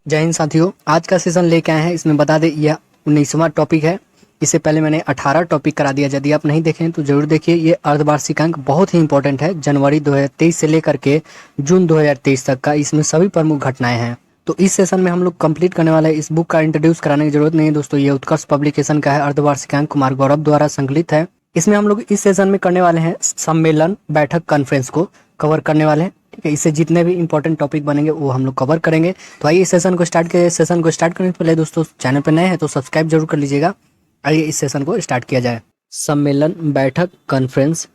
जय हिंद साथियों, आज का सेशन लेके आए हैं। इसमें बता दें यह 19वां टॉपिक है। इससे पहले मैंने 18 टॉपिक करा दिया। यदि आप नहीं देखें तो जरूर देखिए। ये अर्धवार्षिकांक बहुत ही इंपॉर्टेंट है। जनवरी 2023 से लेकर के जून 2023 तक का इसमें सभी प्रमुख घटनाएं हैं। तो इस सेशन में हम लोग कंप्लीट करने वाले हैं। इस बुक का इंट्रोड्यूस कराने की जरूरत नहीं है दोस्तों। ये उत्कर्ष पब्लिकेशन का है। अर्धवार्षिकांक कुमार गौरव द्वारा संकलित है। इसमें हम लोग इस सेशन में करने वाले हैं सम्मेलन, बैठक, कॉन्फ्रेंस को कवर करने वाले हैं। ठीक है, इससे जितने भी इंपॉर्टेंट टॉपिक बनेंगे वो हम लोग कवर करेंगे। तो आइए इस सेशन को स्टार्ट करें। सेशन को स्टार्ट करने से पहले दोस्तों, चैनल पर नए हैं तो सब्सक्राइब जरूर कर लीजिएगा। आइए इस सेशन को स्टार्ट किया जाए। सम्मेलन, बैठक, कॉन्फ्रेंस।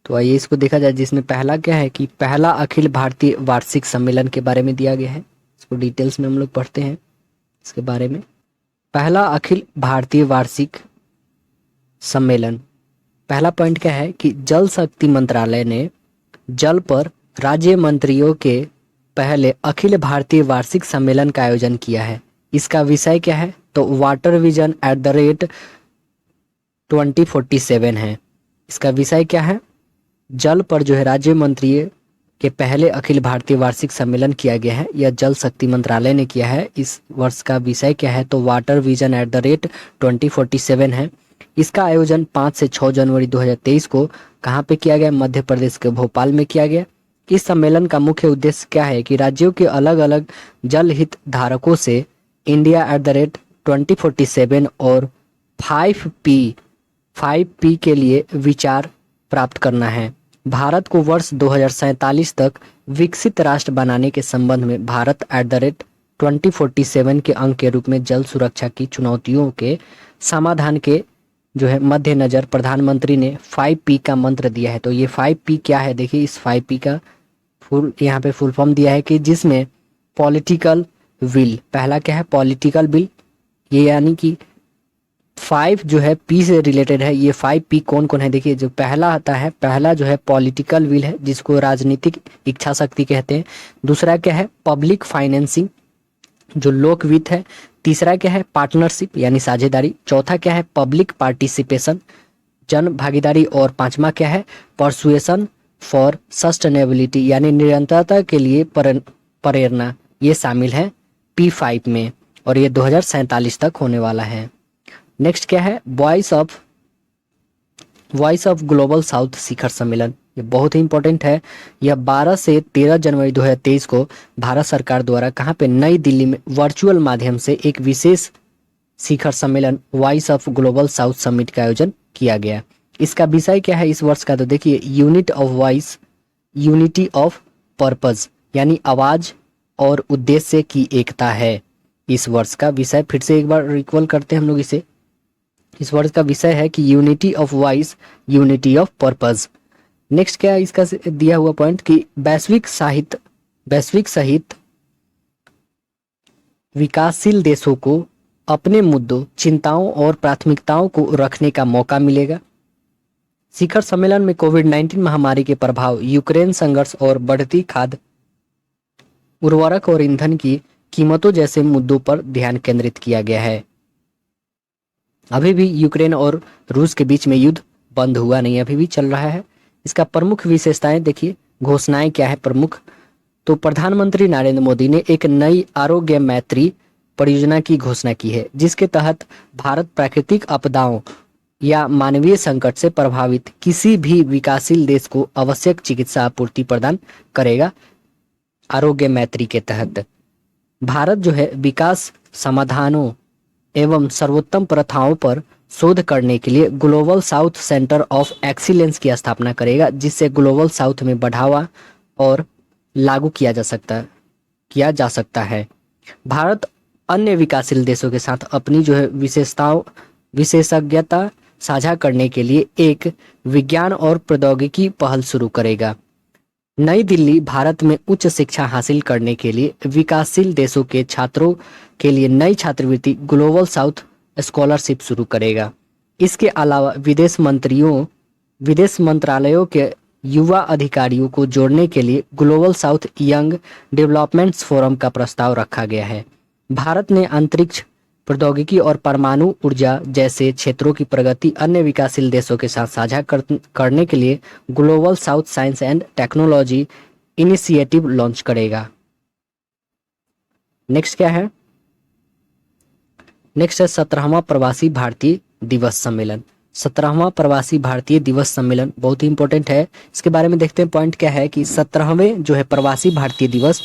तो आइए इसको देखा जाए, जिसमें पहला क्या है कि पहला अखिल भारतीय वार्षिक सम्मेलन के बारे में दिया गया है। इसको डिटेल्स में हम लोग पढ़ते हैं इसके बारे में। पहला अखिल भारतीय वार्षिक सम्मेलन, पहला पॉइंट क्या है कि जल शक्ति मंत्रालय ने जल पर राज्य मंत्रियों के पहले अखिल भारतीय वार्षिक सम्मेलन का आयोजन किया है। इसका विषय क्या है तो वाटर विजन @ 2047 है। इसका विषय क्या है, जल पर जो है राज्य मंत्रियों के पहले अखिल भारतीय वार्षिक सम्मेलन किया गया है। यह जल शक्ति मंत्रालय ने किया है। इस वर्ष का विषय क्या है तो वाटर विजन @ 2047 है। इसका आयोजन 5 से 6 जनवरी 2023 को कहाँ पे किया गया, मध्य प्रदेश के भोपाल में किया गया। इस सम्मेलन का मुख्य उद्देश्य क्या है कि राज्यों के अलग अलग जल हित धारकों से इंडिया @ 2047 और 5P के लिए विचार प्राप्त करना है। भारत को वर्ष 2047 तक विकसित राष्ट्र बनाने के संबंध में भारत @ 2047 के अंक के रूप में जल सुरक्षा की चुनौतियों के समाधान के जो है मद्देनजर प्रधानमंत्री ने 5P का मंत्र दिया है। तो ये 5P क्या है, देखिए इस 5P का यहाँ पे फुल फॉर्म दिया है कि जिसमें पॉलिटिकल विल, पहला क्या है पॉलिटिकल विल, ये यानी कि 5 जो है P से रिलेटेड है। ये 5P कौन कौन है, देखिए जो पहला आता है, पहला जो है पॉलिटिकल विल है जिसको राजनीतिक इच्छा शक्ति कहते हैं। दूसरा क्या है पब्लिक फाइनेंसिंग जो लोक वित्त है। तीसरा क्या है पार्टनरशिप यानी साझेदारी। चौथा क्या है पब्लिक पार्टिसिपेशन, जन भागीदारी। और पांचवा क्या है परसुएशन फॉर सस्टेनेबिलिटी यानी निरंतरता के लिए प्रेरणा। ये शामिल है P5 में और ये 2047 तक होने वाला है। नेक्स्ट क्या है वॉइस ऑफ ग्लोबल साउथ शिखर सम्मेलन। ये बहुत ही इंपॉर्टेंट है। यह 12 से 13 जनवरी 2023 को भारत सरकार द्वारा कहाँ पे नई दिल्ली में वर्चुअल माध्यम से एक विशेष शिखर सम्मेलन voice of global south summit का आयोजन किया गया। इसका विषय क्या है इस वर्ष का तो देखिए unit of voice, unity of purpose यानी आवाज और उद्देश्य की एकता है। इस वर्ष का विषय फिर से एक बार रिकॉल करते हैं हम लोग इसे। इस वर्ष का विषय है कि unity of voice, unity of purpose. Next क्या है इसका दिया हुआ पॉइंट कि वैश्विक सहित विकासशील देशों को अपने मुद्दों, चिंताओं और प्राथमिकताओं को रखने का मौका मिलेगा। शिखर सम्मेलन में कोविड-19 महामारी के प्रभाव, यूक्रेन संघर्ष और बढ़ती खाद्य, उर्वरक और ईंधन की कीमतों जैसे मुद्दों पर ध्यान केंद्रित किया गया है। अभी भी यूक्रेन और रूस के बीच में युद्ध बंद हुआ नहीं, अभी भी चल रहा है। इसका प्रमुख विशेषताएं देखिए, घोषणाएं क्या है प्रमुख तो प्रधानमंत्री नरेंद्र मोदी ने एक नई आरोग्य मैत्री परियोजना की घोषणा की है, जिसके तहत भारत प्राकृतिक आपदाओं या मानवीय संकट से प्रभावित किसी भी विकासशील देश को आवश्यक चिकित्सा आपूर्ति प्रदान करेगा। आरोग्य मैत्री के तहत भारत जो है विकास समाधानों एवं सर्वोत्तम प्रथाओं पर शोध करने के लिए global south centre of excellence की स्थापना करेगा, जिससे ग्लोबल साउथ में बढ़ावा और लागू किया जा सकता है। भारत अन्य विकासशील देशों के साथ अपनी जो है विशेषज्ञता साझा करने के लिए एक विज्ञान और प्रौद्योगिकी पहल शुरू करेगा। नई दिल्ली भारत में उच्च शिक्षा हासिल करने के लिए विकासशील देशों के छात्रों के लिए नई छात्रवृत्ति ग्लोबल साउथ स्कॉलरशिप शुरू करेगा। इसके अलावा विदेश मंत्रालयों के युवा अधिकारियों को जोड़ने के लिए global south young developments forum का प्रस्ताव रखा गया है। भारत ने अंतरिक्ष प्रौद्योगिकी और परमाणु ऊर्जा जैसे क्षेत्रों की प्रगति अन्य विकासशील देशों के साथ साझा करने के लिए global south science and technology initiative launch करेगा। नेक्स्ट क्या है? नेक्स्ट है 17वां प्रवासी भारतीय दिवस सम्मेलन। 17वां प्रवासी भारतीय दिवस सम्मेलन बहुत ही इंपॉर्टेंट है। इसके बारे में देखते हैं पॉइंट क्या है कि 17वें जो है प्रवासी भारतीय दिवस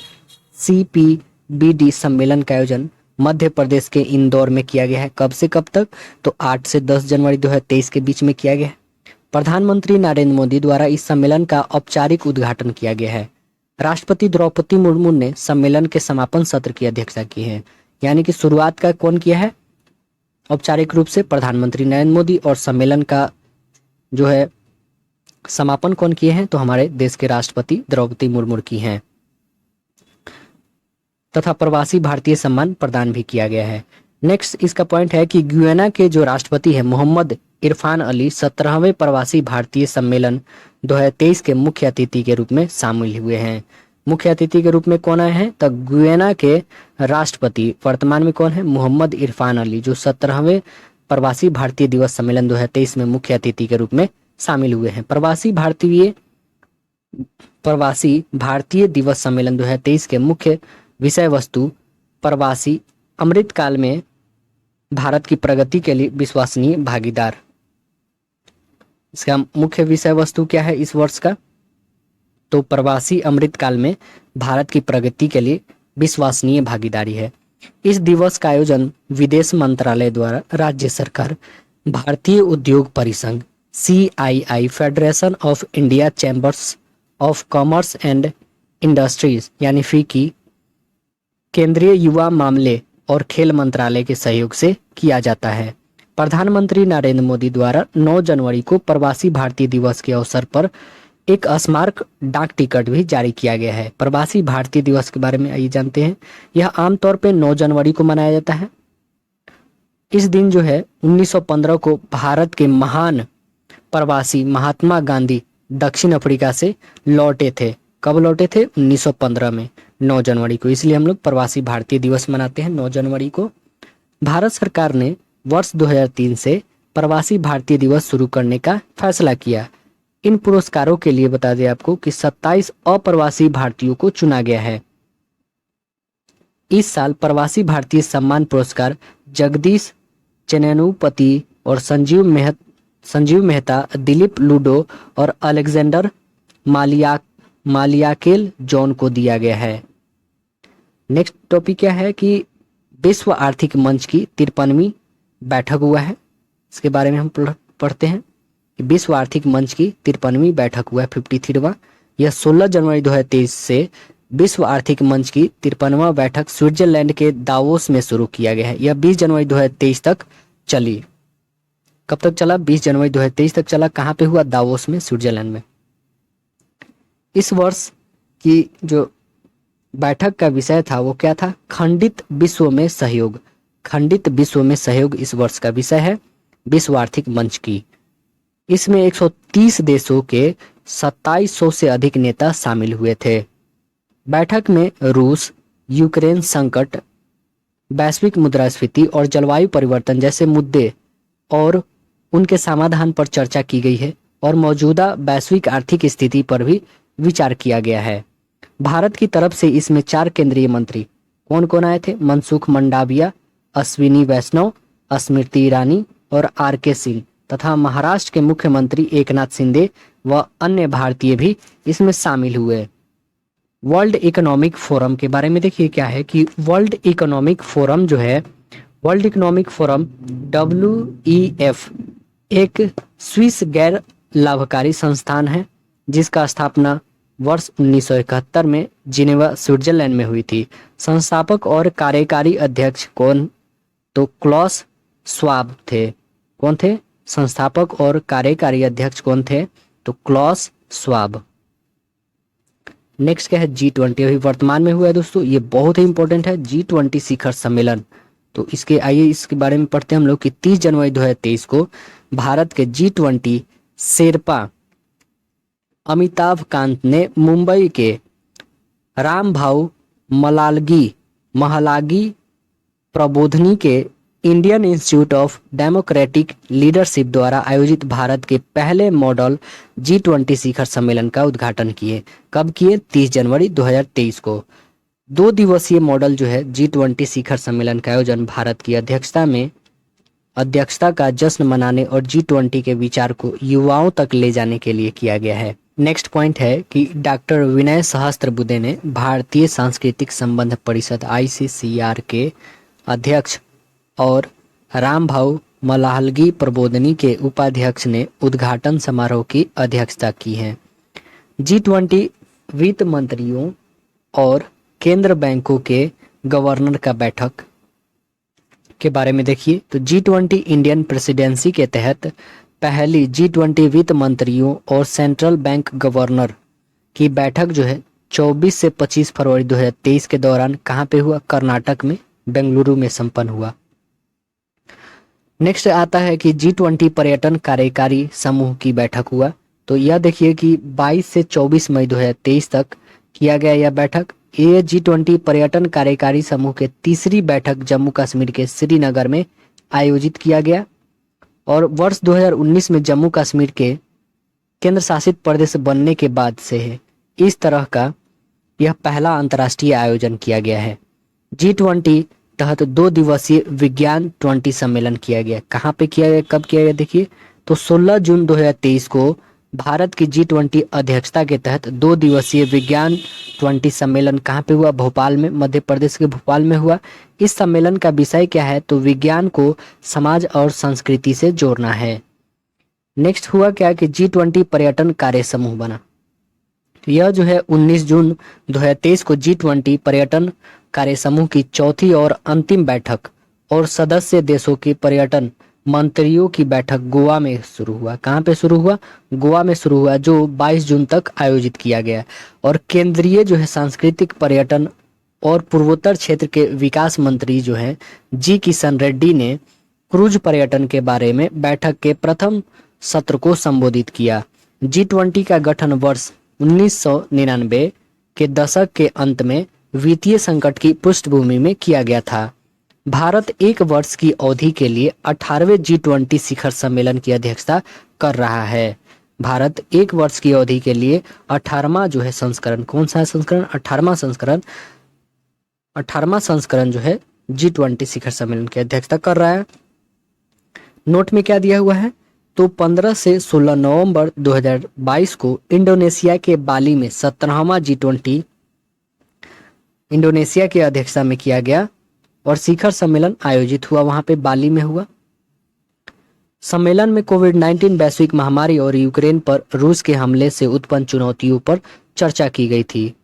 CPBD सम्मेलन का आयोजन मध्य प्रदेश के इंदौर में किया गया है। कब से कब तक? तो 8 से 10 जनवरी 2023 के बीच में किया गया है। प्रधानमंत्री नरेंद्र मोदी द्वारा इस सम्मेलन का औपचारिक उद्घाटन किया गया है। राष्ट्रपति द्रौपदी मुर्मू ने सम्मेलन के समापन सत्र की अध्यक्षता की है। यानी कि शुरुआत का कौन किया है औपचारिक रूप से? प्रधानमंत्री नरेंद्र मोदी। और सम्मेलन का जो है समापन कौन किए हैं? तो हमारे देश के राष्ट्रपति द्रौपदी मुर्मू की हैं। तथा प्रवासी भारतीय सम्मान प्रदान भी किया गया है। नेक्स्ट इसका पॉइंट है कि गुयाना के जो राष्ट्रपति है मोहम्मद इरफान अली 17वें प्रवासी भारतीय सम्मेलन 2023 के मुख्य अतिथि के रूप में शामिल हुए हैं। मुख्य अतिथि के रूप में कौन आए हैं? तो गुयाना के राष्ट्रपति वर्तमान में कौन है? मोहम्मद इरफान अली, जो 17वें प्रवासी भारतीय दिवस सम्मेलन 2023 में मुख्य अतिथि के रूप में शामिल हुए हैं। प्रवासी भारतीय दिवस सम्मेलन 2023 के मुख्य विषय वस्तु प्रवासी अमृतकाल में भारत की प्रगति के लिए विश्वसनीय भागीदार। इसका मुख्य विषय वस्तु क्या है इस वर्ष का? तो प्रवासी अमृतकाल में भारत की प्रगति के लिए विश्वसनीय भागीदारी है। इस दिवस का आयोजन विदेश मंत्रालय द्वारा राज्य सरकार, भारतीय उद्योग परिसंघ CII, federation of India chambers of commerce and industries यानी FICCI, केंद्रीय युवा मामले और खेल मंत्रालय के सहयोग से किया जाता है। प्रधानमंत्री नरेंद्र मोदी द्वारा 9 जनवरी को प्रवासी भारतीय दिवस के अवसर पर एक स्मारक डाक टिकट भी जारी किया गया है। प्रवासी भारतीय दिवस के बारे में आइए जानते हैं। यह आमतौर पर 9 जनवरी को मनाया जाता है। इस दिन जो है 1915 को भारत के महान प्रवासी महात्मा गांधी दक्षिण अफ्रीका से लौटे थे। कब लौटे थे? 1915 में 9 जनवरी को। इसलिए हम लोग प्रवासी भारतीय दिवस मनाते हैं 9 जनवरी को। भारत सरकार ने वर्ष 2003 से प्रवासी भारतीय दिवस शुरू करने का फैसला किया। इन पुरस्कारों के लिए बता दें आपको कि 27 अप्रवासी भारतीयों को चुना गया है। इस साल प्रवासी भारतीय सम्मान पुरस्कार जगदीश चेन्नैनुपति और संजीव मेहता, दिलीप लूडो और अलेक्जेंडर मालियाकेल जॉन को दिया गया है। नेक्स्ट टॉपिक क्या है कि विश्व आर्थिक मंच की 53वीं बैठक हुआ है। इसके बारे में हम पढ़ते हैं कि विश्व आर्थिक मंच की 53वीं बैठक हुआ है, 53वां। यह 16 जनवरी 2023 से विश्व आर्थिक मंच की 53वां बैठक स्विट्जरलैंड के दावोस में शुरू किया गया है। यह 20 जनवरी 2023 तक चली। कब तक चला? 20 जनवरी 2023 तक चला। कहाँ पे हुआ? दावोस में, स्विट्जरलैंड में। इस वर्ष की जो बैठक का विषय था वो क्या था? खंडित विश्व में सहयोग। खंडित विश्व में सहयोग इस वर्ष का विषय है विश्व आर्थिक मंच की। इसमें 130 देशों के 2700 से अधिक नेता शामिल हुए थे। बैठक में रूस, यूक्रेन संकट, वैश्विक मुद्रास्फीति और जलवायु परिवर्तन जैसे मुद्दे और उनके समाधान पर चर्चा की गई है और मौजूदा वैश्विक आर्थिक स्थिति पर भी विचार किया गया है। भारत की तरफ से इसमें 4 केंद्रीय मंत्री कौन कौन आए थे? मनसुख मंडाविया, अश्विनी वैष्णव, स्मृति ईरानी और RK सिंह तथा महाराष्ट्र के मुख्यमंत्री एकनाथ शिंदे व अन्य भारतीय भी इसमें शामिल हुए। वर्ल्ड इकोनॉमिक फोरम के बारे में देखिए क्या है कि वर्ल्ड इकोनॉमिक फोरम जो है, वर्ल्ड इकोनॉमिक फोरम WEF एक स्विस गैर लाभकारी संस्थान है जिसका स्थापना वर्ष 1971 में जिनेवा, स्विट्जरलैंड में हुई थी। संस्थापक और कार्यकारी अध्यक्ष कौन? तो क्लॉस स्वाब थे। कौन थे? संस्थापक और कार्यकारी अध्यक्ष कौन थे? तो क्लॉस स्वाब। नेक्स्ट क्या है? G20 अभी वर्तमान में हुआ है दोस्तों, ये बहुत ही इंपॉर्टेंट है G20 शिखर सम्मेलन। तो इसके आइए इसके बारे में पढ़ते हैं हम लोग कि 30 जनवरी 2023 को भारत के G20 शेरपा अमिताभ कांत ने मुंबई के रामभाऊ महलागी प्रबोधनी के Indian institute of democratic leadership द्वारा आयोजित भारत के पहले मॉडल G20 शिखर सम्मेलन का उद्घाटन किए। कब किए? 30 जनवरी 2023 को। 2 दिवसीय मॉडल जो है G20 शिखर सम्मेलन का आयोजन भारत की अध्यक्षता का जश्न मनाने और G20 के विचार को युवाओं तक ले जाने के लिए किया गया है। नेक्स्ट पॉइंट है कि डॉक्टर विनय सहस्त्रबुद्धे ने भारतीय सांस्कृतिक संबंध परिषद ICCR के अध्यक्ष और रामभाऊ मलाहलगी प्रबोधनी के उपाध्यक्ष ने उद्घाटन समारोह की अध्यक्षता की है। G20 वित्त मंत्रियों और केंद्र बैंकों के गवर्नर का बैठक के बारे में देखिए तो G20 इंडियन प्रेसिडेंसी के तहत पहली G20 वित्त मंत्रियों और सेंट्रल बैंक गवर्नर की बैठक जो है 24 से 25 फरवरी 2023 के दौरान कहाँ पे हुआ? कर्नाटक में बेंगलुरु में संपन्न हुआ। नेक्स्ट आता है कि G20 पर्यटन कार्यकारी समूह की बैठक हुआ। तो यह देखिए कि 22 से 24 मई 2023 तक किया गया यह बैठक। ये G20 पर्यटन कार्यकारी समूह के तीसरी बैठक जम्मू कश्मीर के श्रीनगर में आयोजित किया गया और वर्ष 2019 में जम्मू कश्मीर के केंद्र शासित प्रदेश बनने के बाद से है इस तरह का यह पहला अंतर्राष्ट्रीय आयोजन किया गया है। G20 तहत 2 दिवसीय विज्ञान 20 सम्मेलन किया गया। कहाँ पे किया गया, कब किया गया? देखिए तो 16 जून 2023 को भारत की G20 अध्यक्षता के तहत 2 दिवसीय विज्ञान 20 सम्मेलन कहाँ पे हुआ? भोपाल में, मध्य प्रदेश के भोपाल में हुआ। इस सम्मेलन का विषय क्या है? तो विज्ञान को समाज और संस्कृति से जोड़ना है। नेक्स्ट हुआ क्या कि G20 पर्यटन कार्य समूह बना। तो यह जो है 19 जून 2023 को G20 पर्यटन कार्य समूह की चौथी और अंतिम बैठक और सदस्य देशों के पर्यटन मंत्रियों की बैठक गोवा में शुरू हुआ। कहाँ पे शुरू हुआ? गोवा में शुरू हुआ, जो 22 जून तक आयोजित किया गया। और केंद्रीय जो है सांस्कृतिक पर्यटन और पूर्वोत्तर क्षेत्र के विकास मंत्री जो है जी किशन रेड्डी ने क्रूज पर्यटन के बारे में बैठक के प्रथम सत्र को संबोधित किया। G20 का गठन वर्ष 1999 के दशक के अंत में वित्तीय संकट की पृष्ठभूमि में किया गया था। भारत 1 वर्ष की अवधि के लिए 18वें G20 शिखर सम्मेलन की अध्यक्षता कर रहा है। भारत 1 वर्ष की अवधि के लिए 18वां जो है संस्करण, कौन सा संस्करण? 18वां संस्करण जो है G20 शिखर सम्मेलन की अध्यक्षता कर रहा है। नोट में क्या दिया हुआ है? तो 15 से 16 नवंबर 2022 को इंडोनेशिया के बाली में 17वां G20 इंडोनेशिया की अध्यक्षता में किया गया और शिखर सम्मेलन आयोजित हुआ, वहां पे बाली में हुआ। सम्मेलन में कोविड-19 वैश्विक महामारी और यूक्रेन पर रूस के हमले से उत्पन्न चुनौतियों पर चर्चा की गई थी।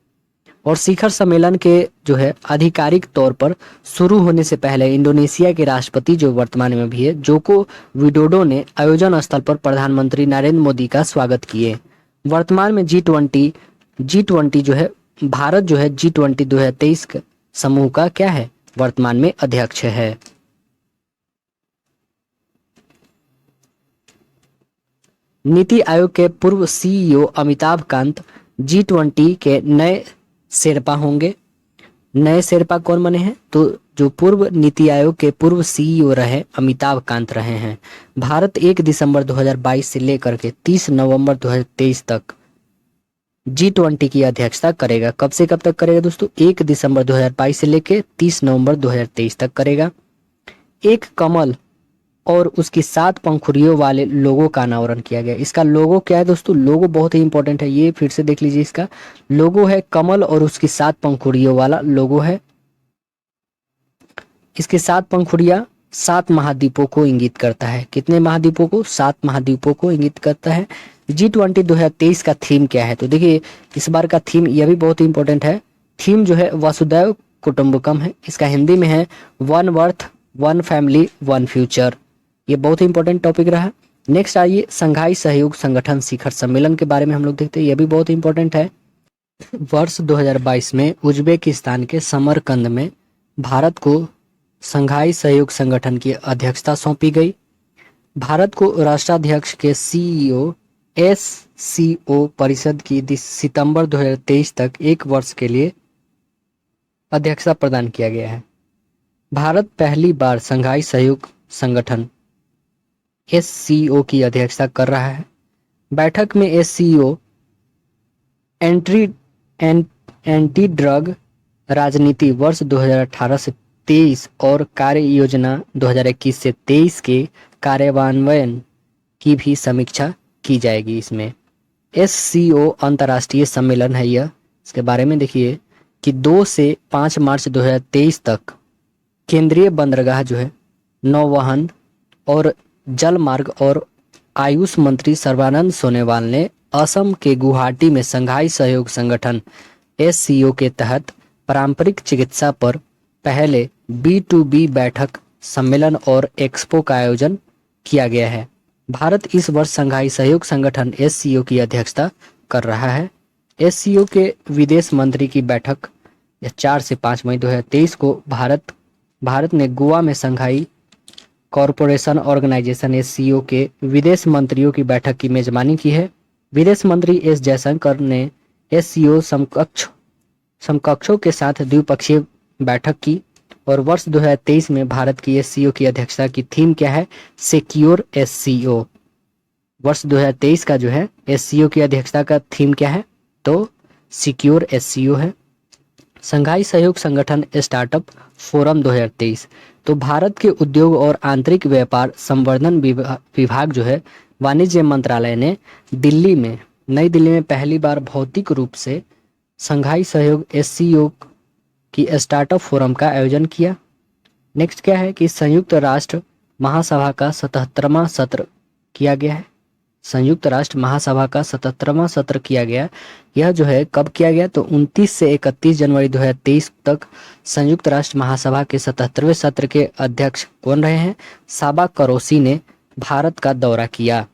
और शिखर सम्मेलन के जो है आधिकारिक तौर पर शुरू होने से पहले इंडोनेशिया के राष्ट्रपति जो वर्तमान में भी है जोको विडोडो ने आयोजन स्थल पर प्रधानमंत्री नरेंद्र मोदी का स्वागत किए। वर्तमान में G20 जो है भारत जो है G20 2023 समूह का क्या है? वर्तमान में अध्यक्ष है। नीति आयोग के पूर्व CEO अमिताभ कांत G20 के नए शेरपा होंगे। नए शेरपा कौन बने हैं? तो जो पूर्व नीति आयोग के पूर्व CEO रहे अमिताभ कांत रहे हैं। भारत 1 दिसंबर 2022 से लेकर के 30 नवंबर 2023 तक G20 की अध्यक्षता करेगा। कब से कब तक करेगा दोस्तों? 1 दिसंबर 2022 से लेकर 30 नवंबर 2023 तक करेगा। एक कमल और उसकी 7 पंखुड़ियों वाले लोगो का अनावरण किया गया। इसका लोगो क्या है दोस्तों? लोगो बहुत ही इंपॉर्टेंट है, ये फिर से देख लीजिए। इसका लोगो है कमल और उसकी 7 पंखुड़ियों वाला लोगो है। इसके 7 पंखुड़ियां 7 महाद्वीपों को इंगित करता है। कितने महाद्वीपों को? 7 महाद्वीपों को इंगित करता है। G20 2023 का थीम क्या है? तो देखिए इस बार का थीम यह भी बहुत इंपॉर्टेंट है। थीम जो है वसुधैव कुटुंबकम है। इसका हिंदी में है one worth one family one future. ये बहुत ही इंपॉर्टेंट टॉपिक रहा। नेक्स्ट आइए संघाई सहयोग संगठन शिखर सम्मेलन के बारे में हम लोग देखते हैं। यह भी बहुत इंपॉर्टेंट है। वर्ष 2022 में उज्बेकिस्तान के समरकंद में भारत को संघाई सहयोग संगठन की अध्यक्षता सौंपी गई। भारत को राष्ट्राध्यक्ष के SCO परिषद की सितंबर 2023 तक 1 वर्ष के लिए अध्यक्षता प्रदान किया गया है। भारत पहली बार संघाई सहयोग संगठन SCO की अध्यक्षता कर रहा है। बैठक में SCO एंटी ड्रग राजनीति वर्ष 2018 से 23 और कार्य योजना 2021 से 23 के कार्यान्वयन की भी समीक्षा की जाएगी। इसमें SCO अंतर्राष्ट्रीय सम्मेलन है यह। इसके बारे में देखिए कि 2 से 5 मार्च 2023 तक केंद्रीय बंदरगाह जो है, नौवहन और जल मार्ग और आयुष मंत्री सर्बानंद सोनोवाल ने असम के गुवाहाटी में शंघाई सहयोग संगठन SCO के तहत पारंपरिक चिकित्सा पर पहले B2B बैठक, सम्मेलन और एक्सपो का आयोजन किया गया है। भारत इस वर्ष शंघाई सहयोग संगठन SCO की अध्यक्षता कर रहा है। SCO के विदेश मंत्री की बैठक 4 से 5 मई 2023 को भारत ने गोवा में शंघाई कॉरपोरेशन ऑर्गेनाइजेशन SCO के विदेश मंत्रियों की बैठक की मेजबानी की है। विदेश मंत्री S जयशंकर ने SCO समकक्षों के साथ द्विपक्षीय बैठक की। और वर्ष 2023 में भारत की SCO की अध्यक्षता की थीम क्या है? Secure SCO। वर्ष 2023 का जो है SCO की अध्यक्षता का थीम क्या है? तो सिक्योर SCO है। शंघाई सहयोग संगठन स्टार्टअप फोरम 2023, तो भारत के उद्योग और आंतरिक व्यापार संवर्धन विभाग जो है, वाणिज्य मंत्रालय ने नई दिल्ली में पहली बार भौतिक रूप से शंघाई सहयोग SCO की स्टार्टअप फोरम का आयोजन किया। नेक्स्ट क्या है कि संयुक्त राष्ट्र महासभा का 77वां सत्र किया गया है। संयुक्त राष्ट्र महासभा का 77वां सत्र किया गया। यह जो है कब किया गया? तो 29 से 31 जनवरी 2023 तक संयुक्त राष्ट्र महासभा के 77वें सत्र के अध्यक्ष कौन रहे हैं? साबा करोसी ने भारत का दौरा किया।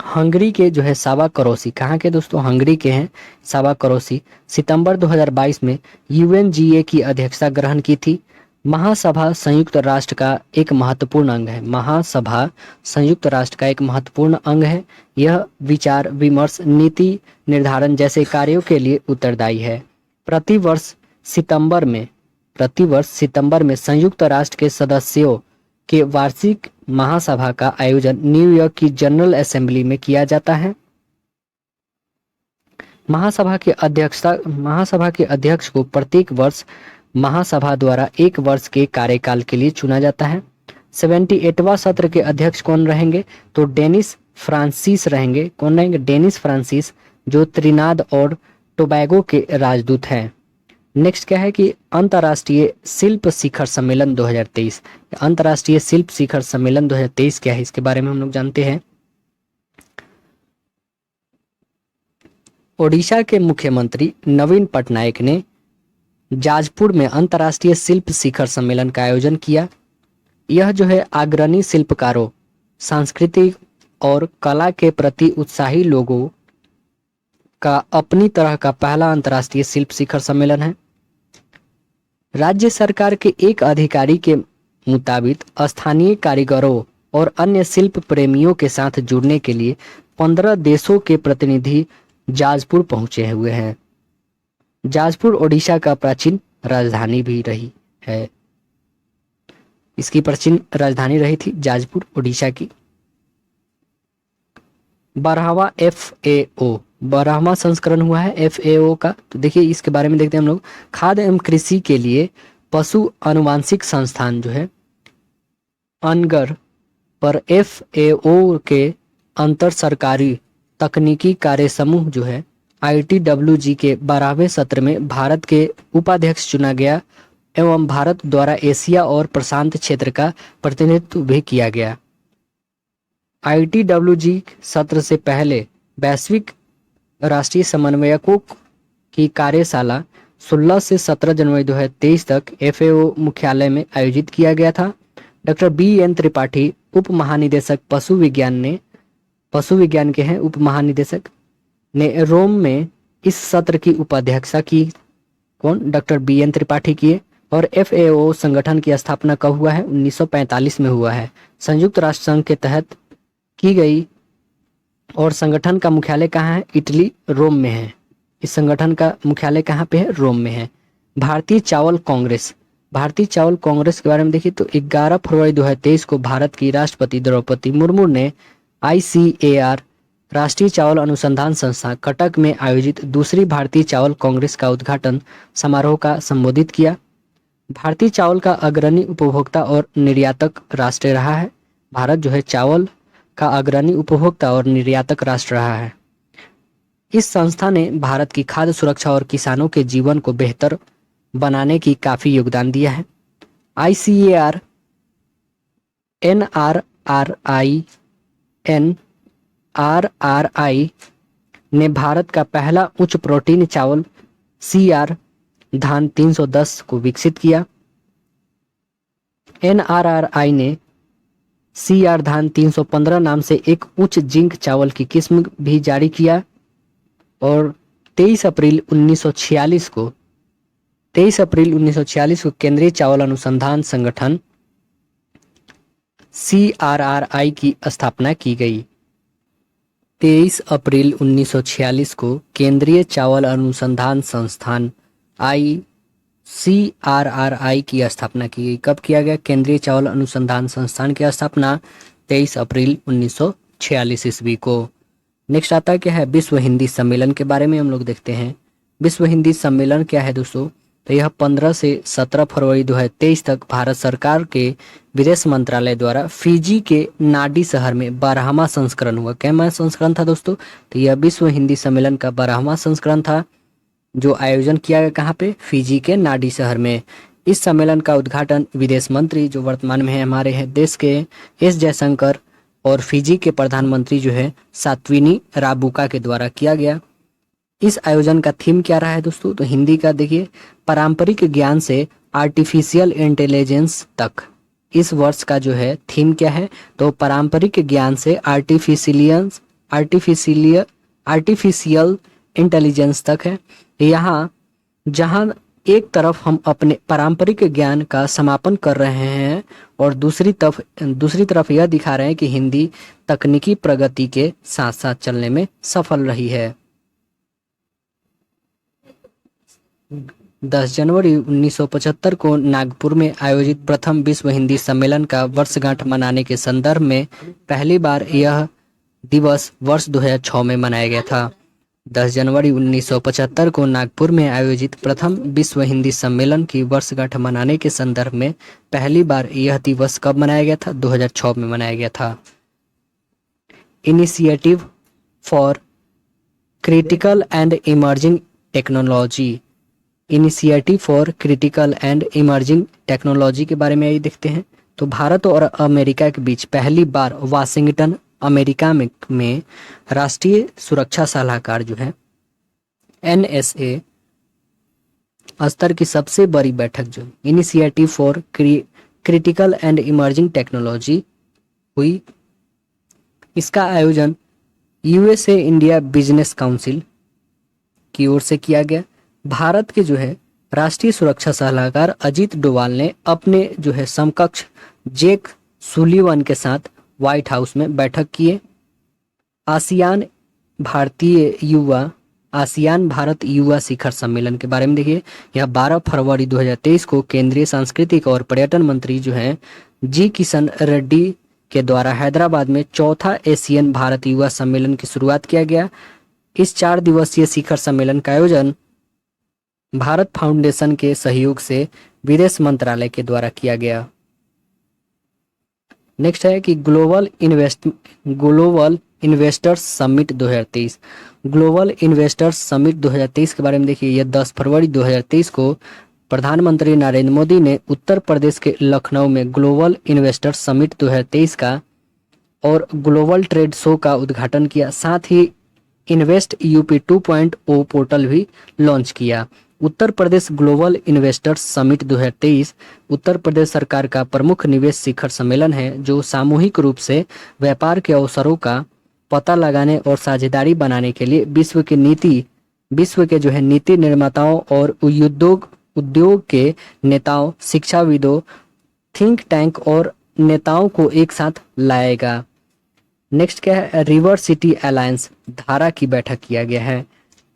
हंगरी के जो है साबा करोसी, कहाँ के दोस्तों? हंगरी के हैं साबा करोसी। सितंबर 2022 में UNGA की अध्यक्षता ग्रहण की थी। महासभा संयुक्त राष्ट्र का एक महत्वपूर्ण अंग है। महासभा संयुक्त राष्ट्र का एक महत्वपूर्ण अंग है। यह विचार विमर्श, नीति निर्धारण जैसे कार्यों के लिए उत्तरदायी है। प्रतिवर्ष सितंबर में संयुक्त राष्ट्र के सदस्यों के वार्षिक महासभा का आयोजन न्यूयॉर्क की जनरल असेंबली में किया जाता है। महासभा के अध्यक्ष को प्रत्येक वर्ष महासभा द्वारा 1 वर्ष के कार्यकाल के लिए चुना जाता है। 78वां सत्र के अध्यक्ष कौन रहेंगे? तो डेनिस फ्रांसिस रहेंगे। कौन रहेंगे? डेनिस फ्रांसिस, जो त्रिनाद और टोबैगो के राजदूत हैं। नेक्स्ट क्या है कि अंतर्राष्ट्रीय शिल्प शिखर सम्मेलन 2023। अंतर्राष्ट्रीय शिल्प शिखर सम्मेलन 2023 क्या है, इसके बारे में हम लोग जानते हैं। ओडिशा के मुख्यमंत्री नवीन पटनायक ने जाजपुर में अंतर्राष्ट्रीय शिल्प शिखर सम्मेलन का आयोजन किया। यह जो है अग्रणी शिल्पकारों, सांस्कृतिक और कला के प्रति उत्साही लोगों का अपनी तरह का पहला अंतर्राष्ट्रीय शिल्प शिखर सम्मेलन है। राज्य सरकार के एक अधिकारी के मुताबिक स्थानीय कारीगरों और अन्य शिल्प प्रेमियों के साथ जुड़ने के लिए 15 देशों के प्रतिनिधि जाजपुर पहुंचे हुए हैं। जाजपुर ओडिशा का प्राचीन राजधानी भी रही है। इसकी प्राचीन राजधानी रही थी जाजपुर ओडिशा की। 12वां FAO, 12वां संस्करण हुआ है FAO का। तो देखिए इसके बारे में देखते हैं हम लोग। खाद्य एवं कृषि के लिए पशु अनुवांशिक संस्थान जो है अनगर पर FAO के अंतर सरकारी तकनीकी कार्य समूह जो है ITWG के 12वें सत्र में भारत के उपाध्यक्ष चुना गया एवं भारत द्वारा एशिया और प्रशांत क्षेत्र का प्रतिनिधित्व भी किया गया। ITWG सत्र से पहले वैश्विक राष्ट्रीय समन्वयकों की कार्यशाला 16 से 17 जनवरी 2023 तक FAO मुख्यालय में आयोजित किया गया था। डॉक्टर BN त्रिपाठी उप महानिदेशक पशु विज्ञान के हैं, उप महानिदेशक ने रोम में इस सत्र की उपाध्यक्षता की। कौन? डॉक्टर BN त्रिपाठी की है। और FAO संगठन की स्थापना कब हुआ है? 1945 में हुआ है। संयुक्त राष्ट्र संघ के तहत की गई और संगठन का मुख्यालय कहाँ है? इटली, रोम में है। इस संगठन का मुख्यालय कहाँ पे है? रोम में है। भारतीय चावल कांग्रेस के बारे में देखिए तो 11 फरवरी 2023 को भारत की राष्ट्रपति द्रौपदी मुर्मू ने ICAR राष्ट्रीय चावल अनुसंधान संस्थान कटक में आयोजित दूसरी भारतीय चावल कांग्रेस का उद्घाटन समारोह का संबोधित किया। भारतीय चावल का अग्रणी उपभोक्ता और निर्यातक राष्ट्र रहा है। भारत जो है चावल का अग्रणी उपभोक्ता और निर्यातक राष्ट्र रहा है। इस संस्था ने भारत की खाद्य सुरक्षा और किसानों के जीवन को बेहतर बनाने की काफी योगदान दिया है। ICAR, NRRI ने भारत का पहला उच्च प्रोटीन चावल CR धान 310 को विकसित किया। NRRI ने CR धान 315 नाम से एक उच्च जिंक चावल की किस्म भी जारी किया और 23 अप्रैल 1946 को केंद्रीय चावल अनुसंधान संगठन CRRI की स्थापना की गई। 23 अप्रैल 1946 को केंद्रीय चावल अनुसंधान संस्थान CRRI की स्थापना की गई। कब किया गया? केंद्रीय चावल अनुसंधान संस्थान की स्थापना 23 अप्रैल 1946 ईस्वी को। नेक्स्ट आता है क्या है? विश्व हिंदी सम्मेलन के बारे में हम लोग देखते हैं। विश्व हिंदी सम्मेलन क्या है दोस्तों? तो यह 15 से 17 फरवरी 2023 तक भारत सरकार के विदेश मंत्रालय द्वारा फिजी के नाडी शहर में 12वां संस्करण हुआ। क्या संस्करण था दोस्तों? तो यह विश्व हिंदी सम्मेलन का 12वां संस्करण था जो आयोजन किया गया कहाँ पे? फिजी के नाडी शहर में। इस सम्मेलन का उद्घाटन विदेश मंत्री जो वर्तमान में है हमारे हैं देश के एस जयशंकर और फिजी के प्रधानमंत्री जो है सात्विनी राबुका के द्वारा किया गया। इस आयोजन का थीम क्या रहा है दोस्तों? तो हिंदी का देखिए, पारंपरिक ज्ञान से आर्टिफिशियल इंटेलिजेंस तक। इस वर्ष का जो है थीम क्या है? तो पारंपरिक ज्ञान से आर्टिफिशियल इंटेलिजेंस तक है। यहाँ जहाँ एक तरफ हम अपने पारंपरिक ज्ञान का समापन कर रहे हैं और दूसरी तरफ यह दिखा रहे हैं कि हिंदी तकनीकी प्रगति के साथ साथ चलने में सफल रही है। 10 जनवरी 1975 को नागपुर में आयोजित प्रथम विश्व हिंदी सम्मेलन का वर्षगांठ मनाने के संदर्भ में पहली बार यह दिवस वर्ष 2006 में मनाया गया था। 10 जनवरी 1975 को नागपुर में आयोजित प्रथम विश्व हिंदी सम्मेलन की वर्षगांठ मनाने के संदर्भ में पहली बार यह दिवस कब मनाया गया था? 2006 में मनाया गया था। Initiative for critical and emerging technology. Initiative for critical and emerging technology के बारे में यही देखते हैं। तो भारत और अमेरिका के बीच पहली बार वाशिंगटन अमेरिका में राष्ट्रीय सुरक्षा सलाहकार जो है NSA स्तर की सबसे बड़ी बैठक जो initiative for critical and emerging technology हुई। इसका आयोजन USA इंडिया बिजनेस काउंसिल की ओर से किया गया। भारत के जो है राष्ट्रीय सुरक्षा सलाहकार अजीत डोवाल ने अपने जो है समकक्ष जेक सुलिवन के साथ व्हाइट हाउस में बैठक किए। आसियान भारत युवा शिखर सम्मेलन के बारे में देखिए, यह 12 फरवरी 2023 को केंद्रीय सांस्कृतिक और पर्यटन मंत्री जो हैं जी किशन रेड्डी के द्वारा हैदराबाद में चौथा एशियन भारत युवा सम्मेलन की शुरुआत किया गया। इस 4 दिवसीय शिखर सम्मेलन का आयोजन भारत फाउंडेशन के सहयोग से विदेश मंत्रालय के द्वारा किया गया। नेक्स्ट है कि global investors summit 2023। Global investors summit 2023 के बारे में देखिए, यह 10 फरवरी 2023 को प्रधानमंत्री नरेंद्र मोदी ने उत्तर प्रदेश के लखनऊ में ग्लोबल इन्वेस्टर्स समिट 2023 का और ग्लोबल ट्रेड शो का उद्घाटन किया। साथ ही इन्वेस्ट यूपी 2.0 पोर्टल भी लॉन्च किया। Uttar Pradesh global investors summit 2023 Uttar Pradesh सरकार का प्रमुख निवेश शिखर सम्मेलन है जो सामूहिक रूप से व्यापार के अवसरों का पता लगाने और साझेदारी बनाने के लिए विश्व के जो है नीति निर्माताओं और उद्योग के नेताओं, शिक्षाविदों, थिंक टैंक और नेताओं को एक साथ लाएगा। नेक्स्ट क्या है? रिवर सिटी अलायंस धारा की बैठक किया गया है।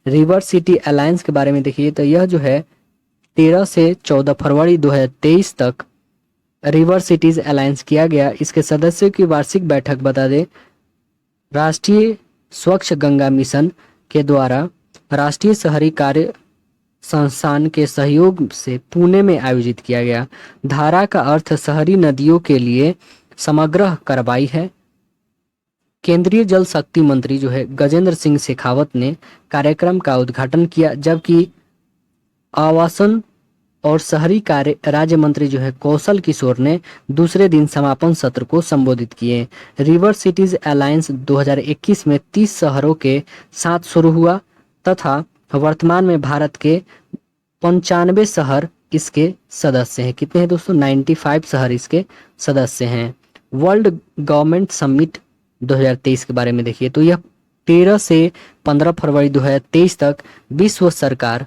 रिवर सिटी अलायंस के बारे में देखिए, तो यह जो है 13 से 14 फरवरी 2023 तक रिवर सिटीज अलायंस किया गया। इसके सदस्यों की वार्षिक बैठक बता दें, राष्ट्रीय स्वच्छ गंगा मिशन के द्वारा राष्ट्रीय शहरी कार्य संस्थान के सहयोग से पुणे में आयोजित किया गया। धारा का अर्थ शहरी नदियों के लिए समग्र कार्रवाई है। केंद्रीय जल शक्ति मंत्री जो है गजेंद्र सिंह शेखावत ने कार्यक्रम का उद्घाटन किया, जबकि आवासन और शहरी कार्य राज्य मंत्री जो है कौशल किशोर ने दूसरे दिन समापन सत्र को संबोधित किए। रिवर सिटीज अलायंस 2021 में 30 शहरों के साथ शुरू हुआ तथा वर्तमान में भारत के 95 शहर इसके सदस्य हैं। कितने हैं दोस्तों? 95 शहर इसके सदस्य हैं। वर्ल्ड गवर्नमेंट समिट 2023 के बारे में देखिए तो यह 13 से 15 फरवरी 2023 तक विश्व सरकार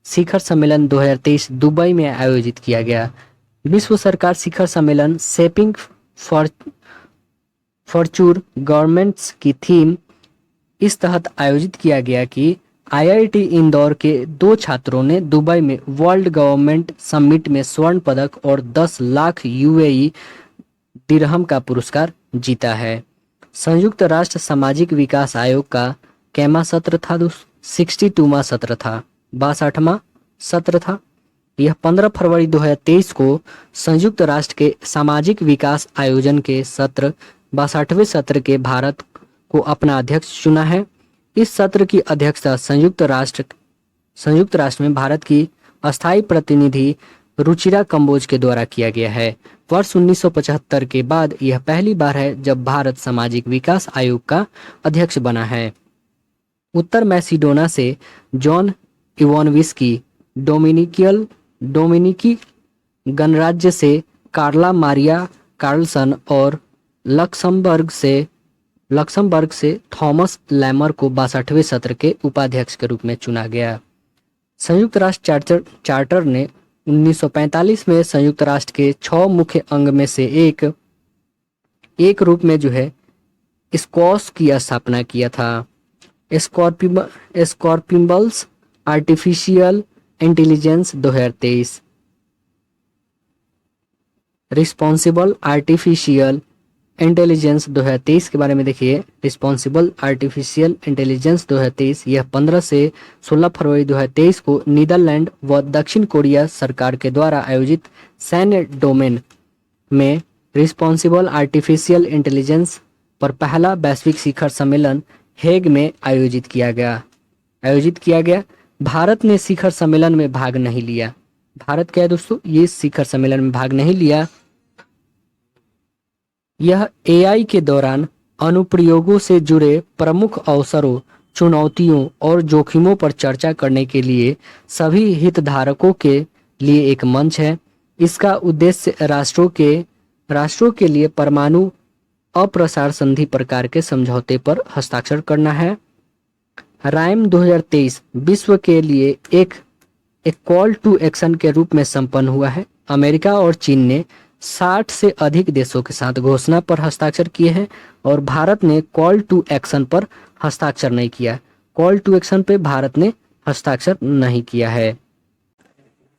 शिखर सम्मेलन 2023 दुबई में आयोजित किया गया। विश्व सरकार शिखर सम्मेलन शेपिंग फॉर्चूर गवर्नमेंट्स की थीम इस तहत आयोजित किया गया कि आईआईटी इंदौर के 2 छात्रों ने दुबई में वर्ल्ड गवर्नमेंट समिट में स्वर्ण पदक और 10 लाख यूएई दिरहम का पुरस्कार जीता है। संयुक्त राष्ट्र सामाजिक विकास आयोग का कैमा सत्र था? 62वां सत्र था, 62वां सत्र था। यह 15 फरवरी 2023 को संयुक्त राष्ट्र के सामाजिक विकास आयोजन के सत्र 62वें सत्र के भारत को अपना अध्यक्ष चुना है। इस सत्र की अध्यक्षता संयुक्त राष्ट्र में भारत की अस्थायी प्रतिनिधि रुचिरा कंबोज के द्वारा किया गया है। वर्ष 1975 के बाद यह पहली बार है जब भारत सामाजिक विकास आयोग का अध्यक्ष बना है। उत्तर मैसिडोना से जॉन इवानोविस्की, डोमिनिकी गणराज्य से कार्ला मारिया कार्लसन और लक्समबर्ग से थॉमस लैमर को 62वें सत्र के उपाध्यक्ष के रूप में चुना गया। संयुक्त राष्ट्र चार्टर ने 1945 में संयुक्त राष्ट्र के 6 मुख्य अंग में से एक रूप में जो है स्क्वॉश की स्थापना किया था। स्कॉर्पिबल्स artificial intelligence 2023, responsible artificial intelligence 2023 के बारे में देखिए। रिस्पॉन्सिबल आर्टिफिशियल इंटेलिजेंस 2023 यह 15 से 16 फरवरी 2023 को नीदरलैंड व दक्षिण कोरिया सरकार के द्वारा आयोजित सैन्य डोमेन में रिस्पॉन्सिबल आर्टिफिशियल इंटेलिजेंस पर पहला वैश्विक शिखर सम्मेलन हेग में आयोजित किया गया। भारत ने शिखर सम्मेलन में भाग नहीं लिया। भारत क्या है दोस्तों? ये शिखर सम्मेलन में भाग नहीं लिया। यह एआई के दौरान अनुप्रयोगों से जुड़े प्रमुख अवसरों, चुनौतियों और जोखिमों पर चर्चा करने के लिए सभी हितधारकों के लिए एक मंच है। इसका उद्देश्य राष्ट्रों के लिए परमाणु अप्रसार संधि प्रकार के समझौते पर हस्ताक्षर करना है। राइम 2023 विश्व के लिए एक कॉल टू एक्शन के रूप में संपन्न हुआ है। अमेरिका और चीन ने 60 से अधिक देशों के साथ घोषणा पर हस्ताक्षर किए हैं और भारत ने कॉल टू एक्शन पर हस्ताक्षर नहीं किया। कॉल टू एक्शन पे भारत ने हस्ताक्षर नहीं किया है।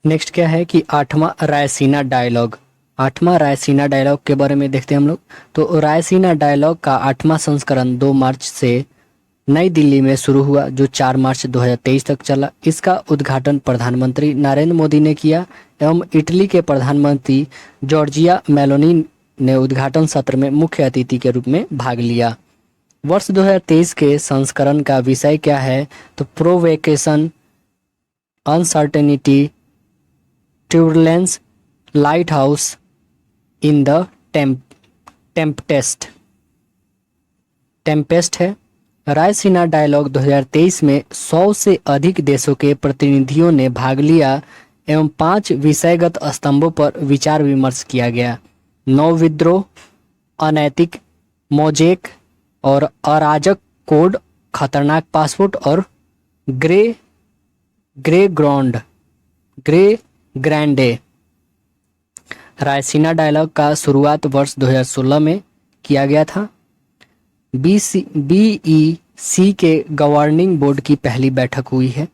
नेक्स्ट क्या है कि 8वां रायसीना डायलॉग। 8वां रायसीना डायलॉग के बारे में देखते हैं हम लोग। तो रायसीना डायलॉग का 8वां संस्करण 2 मार्च से नई दिल्ली में शुरू हुआ, जो 4 मार्च 2023 तक चला। इसका उद्घाटन प्रधानमंत्री नरेंद्र मोदी ने किया एवं इटली के प्रधानमंत्री जॉर्जिया मेलोनी ने उद्घाटन सत्र में मुख्य अतिथि के रूप में भाग लिया। वर्ष 2023 के संस्करण का विषय क्या है? तो provocation, uncertainty, turbulence, lighthouse in the tempest है। रायसीना डायलॉग 2023 में 100 से अधिक देशों के प्रतिनिधियों ने भाग लिया एवं 5 विषयगत स्तंभों पर विचार विमर्श किया गया। नौ विद्रोह, अनैतिक, मोजेक और अराजक कोड, खतरनाक पासपोर्ट और ग्रे ग्रैंडे। रायसीना डायलॉग का शुरुआत वर्ष 2016 में किया गया था। बीईसी के गवर्निंग बोर्ड की पहली बैठक हुई है।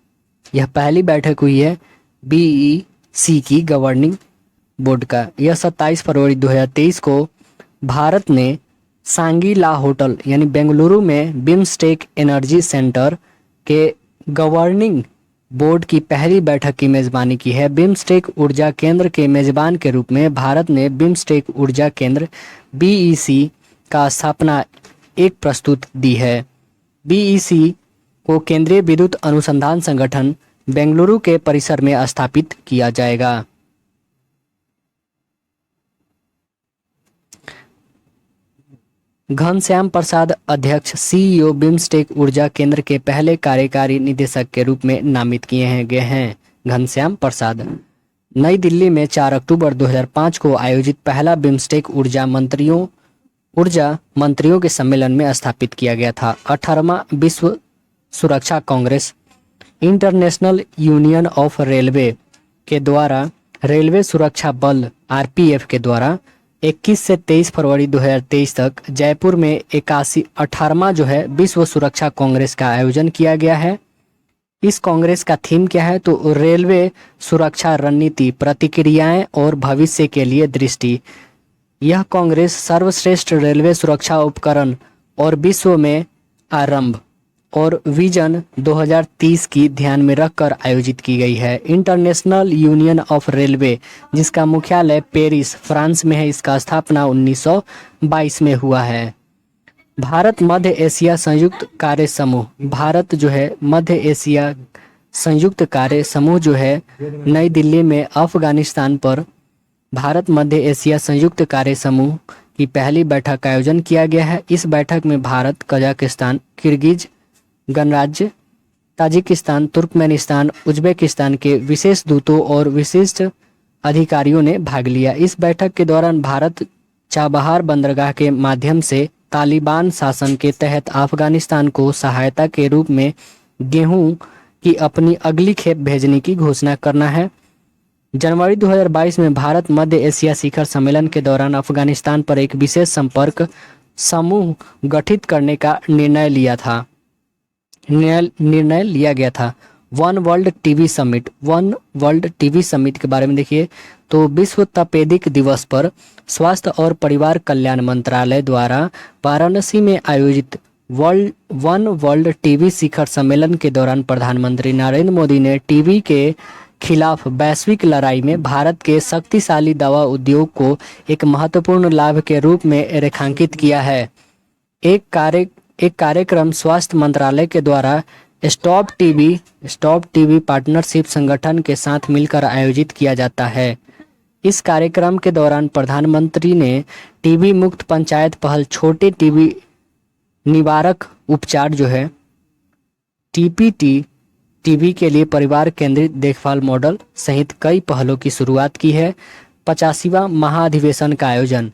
यह पहली बैठक हुई है बीईसी की गवर्निंग बोर्ड का। यह 27 फरवरी 2023 को भारत ने सांगीला होटल यानी बेंगलुरु में बिम्स्टेक एनर्जी सेंटर के गवर्निंग बोर्ड की पहली बैठक की मेजबानी की है। बिम्स्टेक ऊर्जा केंद्र के मेजबान के रूप में भारत ने बिम्स्टेक ऊर्जा केंद्र बीईसी का स्थापना एक प्रस्तुत दी है। बीईसी को केंद्रीय विद्युत अनुसंधान संगठन बेंगलुरु के परिसर में स्थापित किया जाएगा। घनश्याम प्रसाद अध्यक्ष सीईओ बिम्स्टेक ऊर्जा केंद्र के पहले कार्यकारी निदेशक के रूप में नामित किए गए हैं। घनश्याम प्रसाद नई दिल्ली में 4 अक्टूबर 2005 को आयोजित पहला बिम्स्टेक ऊर्जा मंत्रियों के सम्मेलन में स्थापित किया गया था। 18वां विश्व सुरक्षा Congress international union of railway के द्वारा रेलवे सुरक्षा बल आरपीएफ के द्वारा 21 से 23 फरवरी 2023 तक जयपुर में 18वां विश्व सुरक्षा कांग्रेस का आयोजन किया गया है। इस कांग्रेस का थीम क्या है? तो रेलवे सुरक्षा रणनीति, प्रतिक्रियाएं और भविष्य के लिए दृष्टि। यह कांग्रेस सर्वश्रेष्ठ रेलवे सुरक्षा उपकरण और विश्व में आरंभ और विजन 2030 की ध्यान में रखकर आयोजित की गई है। इंटरनेशनल यूनियन ऑफ रेलवे जिसका मुख्यालय पेरिस फ्रांस में है, इसका स्थापना 1922 में हुआ है। भारत मध्य एशिया संयुक्त कार्य समूह, भारत मध्य एशिया संयुक्त कार्य समूह नई दिल्ली में अफगानिस्तान पर भारत मध्य एशिया संयुक्त कार्य समूह की पहली बैठक का आयोजन किया गया है। इस बैठक में भारत, कजाकिस्तान, किर्गिज गणराज्य, ताजिकिस्तान, तुर्कमेनिस्तान, उज्बेकिस्तान के विशेष दूतों और विशिष्ट अधिकारियों ने भाग लिया। इस बैठक के दौरान भारत चाबहार बंदरगाह के माध्यम से तालिबान शासन के तहत अफगानिस्तान को सहायता के रूप में गेहूं की अपनी अगली खेप भेजने की घोषणा करना है। जनवरी 2022 में भारत मध्य एशिया शिखर सम्मेलन के दौरान अफगानिस्तान पर एक विशेष संपर्क समूह गठित करने का निर्णय लिया गया था। वन वर्ल्ड टीबी समिट के बारे में देखिए तो विश्व तपेदिक दिवस पर स्वास्थ्य और परिवार कल्याण मंत्रालय द्वारा वाराणसी में आयोजित वन वर्ल्ड टीबी शिखर सम्मेलन के दौरान प्रधानमंत्री नरेंद्र मोदी ने टीबी के खिलाफ वैश्विक लड़ाई में भारत के शक्तिशाली दवा उद्योग को एक महत्वपूर्ण लाभ के रूप में रेखांकित किया है। एक कार्यक्रम स्वास्थ्य मंत्रालय के द्वारा स्टॉप टीबी पार्टनरशिप संगठन के साथ मिलकर आयोजित किया जाता है। इस कार्यक्रम के दौरान प्रधानमंत्री ने टीबी मुक्त पंचायत पहल, छोटे टीबी निवारक उपचार टीबी के लिए परिवार केंद्रित देखभाल मॉडल सहित कई पहलों की शुरुआत की है। 85वां महाधिवेशन का आयोजन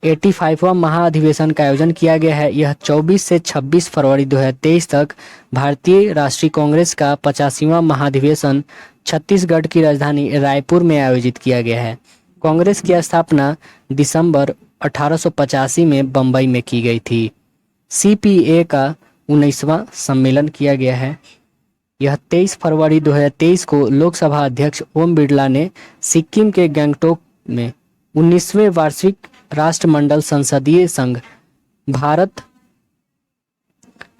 85वां महाधिवेशन का आयोजन किया गया है। यह 24 से 26 फरवरी 2023 तक भारतीय राष्ट्रीय कांग्रेस का 85वां महाधिवेशन छत्तीसगढ़ की राजधानी रायपुर में आयोजित किया गया है। कांग्रेस की स्थापना दिसंबर 1885 में बंबई में की गई थी। सीपीए का 19वां सम्मेलन किया गया है। यह 23 फरवरी 2023 को लोकसभा अध्यक्ष ओम बिरला ने सिक्किम के गंगटोक में 19वें वार्षिक राष्ट्रमंडल संसदीय संघ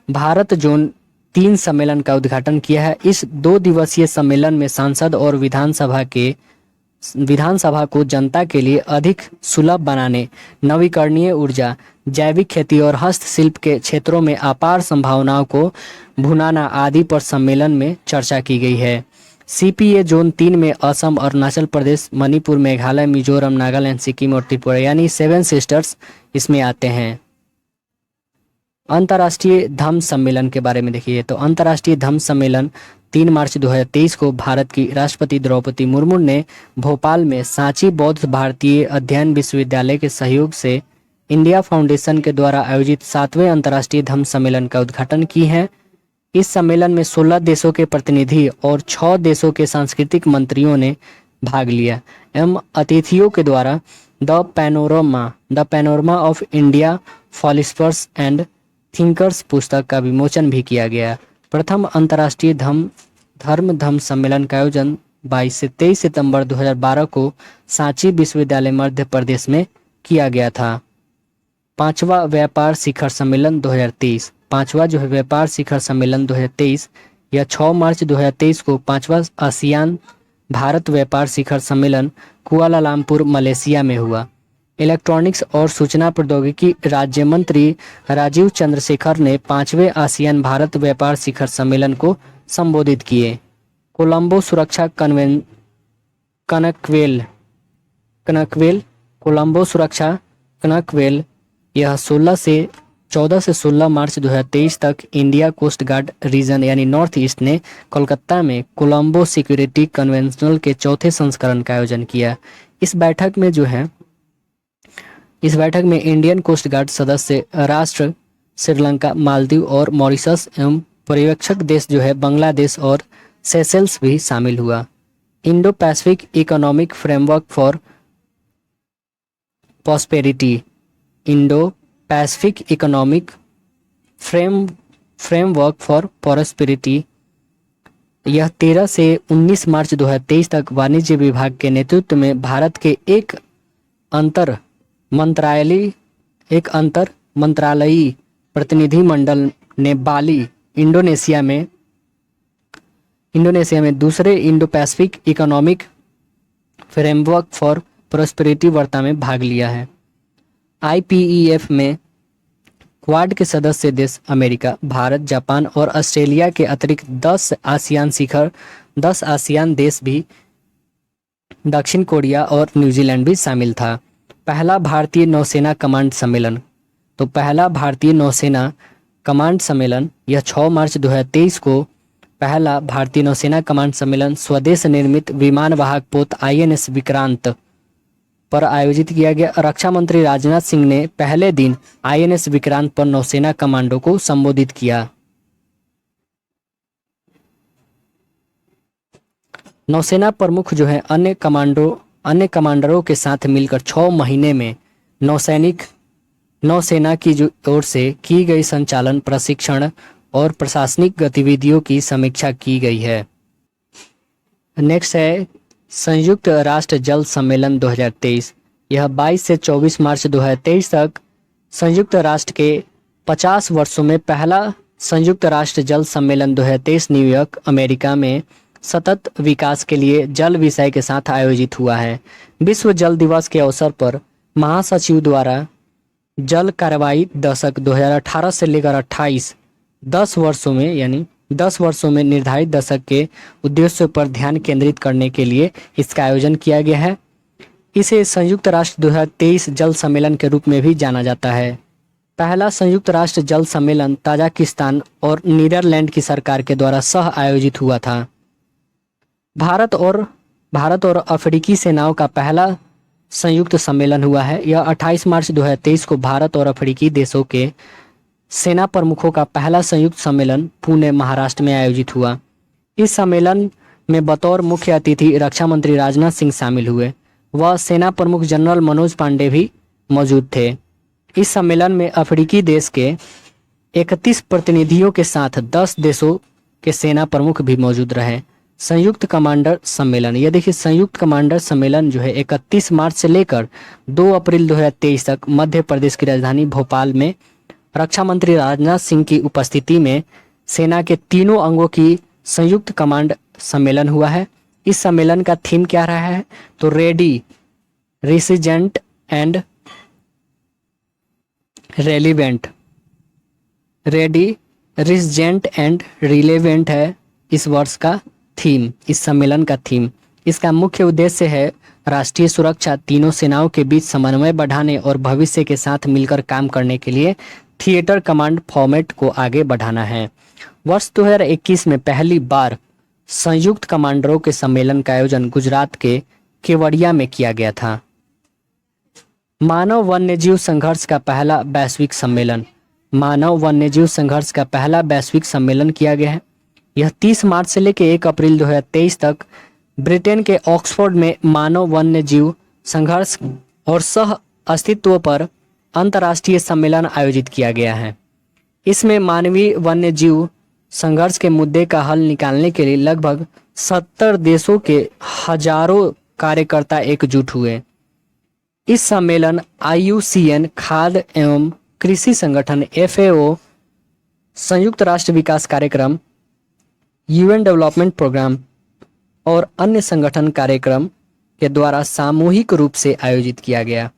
भारत जोन 3 सम्मेलन का उद्घाटन किया है। इस 2 दिवसीय सम्मेलन में सांसद और विधानसभा को जनता के लिए अधिक सुलभ बनाने, नवीकरणीय ऊर्जा, जैविक खेती और हस्तशिल्प के क्षेत्रों में अपार संभावनाओं को भुनाना आदि पर सम्मेलन में चर्चा की गई है। सीपीए जोन 3 में असम, अरुणाचल प्रदेश, मणिपुर, मेघालय, मिजोरम, नागालैंड, सिक्किम और त्रिपुरा यानी 7 सिस्टर्स इसमें आते हैं। अंतर्राष्ट्रीय धम्म सम्मेलन के बारे में देखिए तो अंतर्राष्ट्रीय धम्म सम्मेलन 3 मार्च 2023 को भारत की राष्ट्रपति द्रौपदी मुर्मू ने भोपाल में सांची बौद्ध भारतीय अध्ययन विश्वविद्यालय के सहयोग से इंडिया फाउंडेशन के द्वारा आयोजित 7वें अंतर्राष्ट्रीय धम्म सम्मेलन का उद्घाटन की है। इस सम्मेलन में 16 देशों के प्रतिनिधि और 6 देशों के सांस्कृतिक मंत्रियों ने भाग लिया एवं अतिथियों के द्वारा the panorama of India philosophers and thinkers पुस्तक का विमोचन भी किया गया। प्रथम अंतर्राष्ट्रीय धम्म सम्मेलन का आयोजन 22 से 23 सितंबर 2012 को सांची विश्वविद्यालय मध्य प्रदेश में किया गया था। पांचवा व्यापार शिखर सम्मेलन 2023, पांचवा जो है व्यापार शिखर सम्मेलन 2023, यह 6 मार्च 2023 को पांचवा आसियान भारत व्यापार शिखर सम्मेलन कुआलालंपुर मलेशिया में हुआ। इलेक्ट्रॉनिक्स और सूचना प्रौद्योगिकी राज्य मंत्री राजीव चंद्रशेखर ने पांचवें आसियान भारत व्यापार शिखर सम्मेलन को संबोधित किए। कोलंबो सुरक्षा कनकवेल कोलंबो सुरक्षा कनकवेल यह 14 से 16 मार्च 2023 तक इंडिया कोस्ट गार्ड रीजन यानी नॉर्थ ईस्ट ने कोलकाता में कोलंबो सिक्योरिटी कन्वेंशनल के चौथे संस्करण का आयोजन किया। इस बैठक में इंडियन कोस्ट गार्ड सदस्य राष्ट्र श्रीलंका, मालदीव और मॉरिशस एवं पर्यवेक्षक देश जो है बांग्लादेश और सेशेल्स भी शामिल हुआ। Indo Pacific economic framework for prosperity, Indo Pacific economic framework for prosperity, यह 13 से 19 मार्च 2023 तक वाणिज्य विभाग के नेतृत्व में भारत के एक अंतर मंत्रालयी प्रतिनिधिमंडल ने बाली, इंडोनेशिया में दूसरे Indo Pacific economic framework for prosperity वार्ता में भाग लिया है। IPEF में क्वाड के सदस्य देश अमेरिका, भारत, जापान और ऑस्ट्रेलिया के अतिरिक्त 10 आसियान देश भी, दक्षिण कोरिया और न्यूजीलैंड भी शामिल था। पहला भारतीय नौसेना कमांड सम्मेलन, तो पहला भारतीय नौसेना कमांड सम्मेलन यह 6 मार्च 2023 को पहला भारतीय नौसेना कमांड सम्मेलन स्वदेश निर्मित विमानवाहक पोत INS विक्रांत पर आयोजित किया गया। रक्षा मंत्री राजनाथ सिंह ने पहले दिन INS विक्रांत पर नौसेना कमांडो को संबोधित किया। नौसेना प्रमुख जो है अन्य कमांडरों के साथ मिलकर 6 महीने में नौसेना की ओर से की गई संचालन, प्रशिक्षण और प्रशासनिक गतिविधियों की समीक्षा की गई है। नेक्स्ट है संयुक्त राष्ट्र जल सम्मेलन 2023, यह 22 से 24 मार्च 2023 तक संयुक्त राष्ट्र के 50 वर्षों में पहला संयुक्त राष्ट्र जल सम्मेलन 2023 न्यूयॉर्क, अमेरिका में सतत विकास के लिए जल विषय के साथ आयोजित हुआ है। विश्व जल दिवस के अवसर पर महासचिव द्वारा जल कार्रवाई दशक 2018 से लेकर 28 10 वर्षों में निर्धारित दशक के उद्देश्यों पर ध्यान केंद्रित करने के लिए इसका आयोजन किया गया है। इसे संयुक्त राष्ट्र 2023 जल सम्मेलन के रूप में भी जाना जाता है। पहला संयुक्त राष्ट्र जल सम्मेलन ताजिकिस्तान और नीदरलैंड की सरकार के द्वारा सह आयोजित हुआ था। भारत और अफ्रीकी सेनाओं का पहला संयुक्त सम्मेलन हुआ है। यह 28 मार्च 2023 को भारत और अफ्रीकी देशों के सेना प्रमुखों का पहला संयुक्त सम्मेलन पुणे, महाराष्ट्र में आयोजित हुआ। इस सम्मेलन में बतौर मुख्य अतिथि रक्षा मंत्री राजनाथ सिंह शामिल हुए। वह सेना प्रमुख जनरल मनोज पांडे भी मौजूद थे। इस सम्मेलन में अफ्रीकी देश के 31 प्रतिनिधियों के साथ 10 देशों के सेना प्रमुख भी मौजूद रहे। संयुक्त कमांडर सम्मेलन, यह देखिए संयुक्त कमांडर सम्मेलन जो है 31 मार्च से लेकर 2 अप्रैल 2023 तक मध्य प्रदेश की राजधानी भोपाल में रक्षा मंत्री राजनाथ सिंह की उपस्थिति में सेना के तीनों अंगों की संयुक्त कमांड सम्मेलन हुआ है। इस सम्मेलन का थीम क्या रहा है? तो ready, resurgent and relevant. Ready, resurgent and relevant है इस वर्ष का थीम, इस सम्मेलन का थीम। इसका मुख्य उद्देश्य है राष्ट्रीय सुरक्षा, तीनों सेनाओं के बीच समन्वय बढ़ाने और भविष्य के साथ मिलकर काम करने के लिए थिएटर कमांड फॉर्मेट को आगे बढ़ाना है। वर्ष 2021 में पहली बार संयुक्त कमांडरों के सम्मेलन का आयोजन गुजरात के केवड़िया में किया गया था। मानव वन्यजीव संघर्ष का पहला वैश्विक सम्मेलन, मानव वन्यजीव संघर्ष का पहला वैश्विक सम्मेलन किया गया है। यह 30 मार्च से लेकर 1 अप्रैल 2023 तक ब्रिटेन के ऑक्सफोर्ड में मानव वन्यजीव संघर्ष और सह अस्तित्व पर अंतर्राष्ट्रीय सम्मेलन आयोजित किया गया है। इसमें मानवीय वन्यजीव संघर्ष के मुद्दे का हल निकालने के लिए लगभग 70 देशों के हजारों कार्यकर्ता एकजुट हुए। इस सम्मेलन IUCN, खाद्य एवं कृषि संगठन FAO, संयुक्त राष्ट्र विकास कार्यक्रम, UN डेवलपमेंट प्रोग्राम और अन्य संगठन कार्यक्रम के द्वारा सामूहिक रूप से आयोजित किया गया।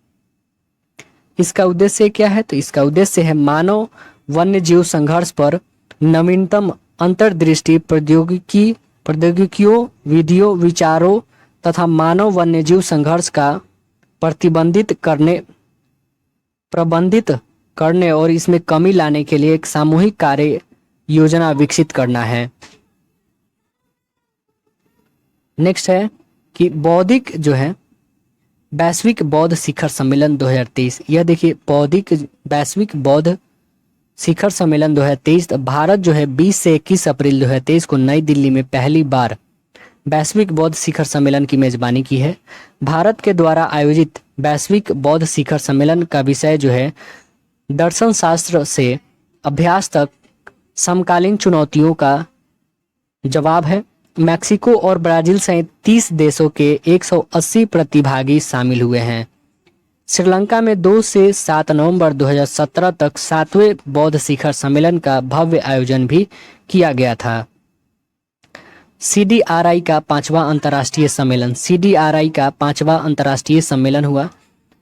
इसका उद्देश्य क्या है? तो इसका उद्देश्य है मानव वन्य जीव संघर्ष पर नवीनतम अंतर्दृष्टि, प्रौद्योगिकियों, विधियों, विचारों तथा मानव वन्य जीव संघर्ष का प्रबंधित करने और इसमें कमी लाने के लिए एक सामूहिक कार्य योजना विकसित करना है। नेक्स्ट है कि बौद्धिक जो है वैश्विक बौद्ध शिखर सम्मेलन 2023। यह देखिए वैश्विक बौद्ध शिखर सम्मेलन 2023। भारत जो है 20 से 21 अप्रैल 2023 को नई दिल्ली में पहली बार वैश्विक बौद्ध शिखर सम्मेलन की मेजबानी की है। भारत के द्वारा आयोजित वैश्विक बौद्ध शिखर सम्मेलन का विषय जो है दर्शन शास्त्र से अभ्यास तक समकालीन चुनौतियों का जवाब है। मैक्सिको और ब्राजील सहित 30 देशों के 180 प्रतिभागी शामिल हुए हैं। श्रीलंका में 2 से 7 नवंबर 2017 तक 7वें बौद्ध शिखर सम्मेलन का भव्य आयोजन भी किया गया था। CDRI का 5वां अंतर्राष्ट्रीय सम्मेलन, CDRI का 5वां अंतर्राष्ट्रीय सम्मेलन हुआ।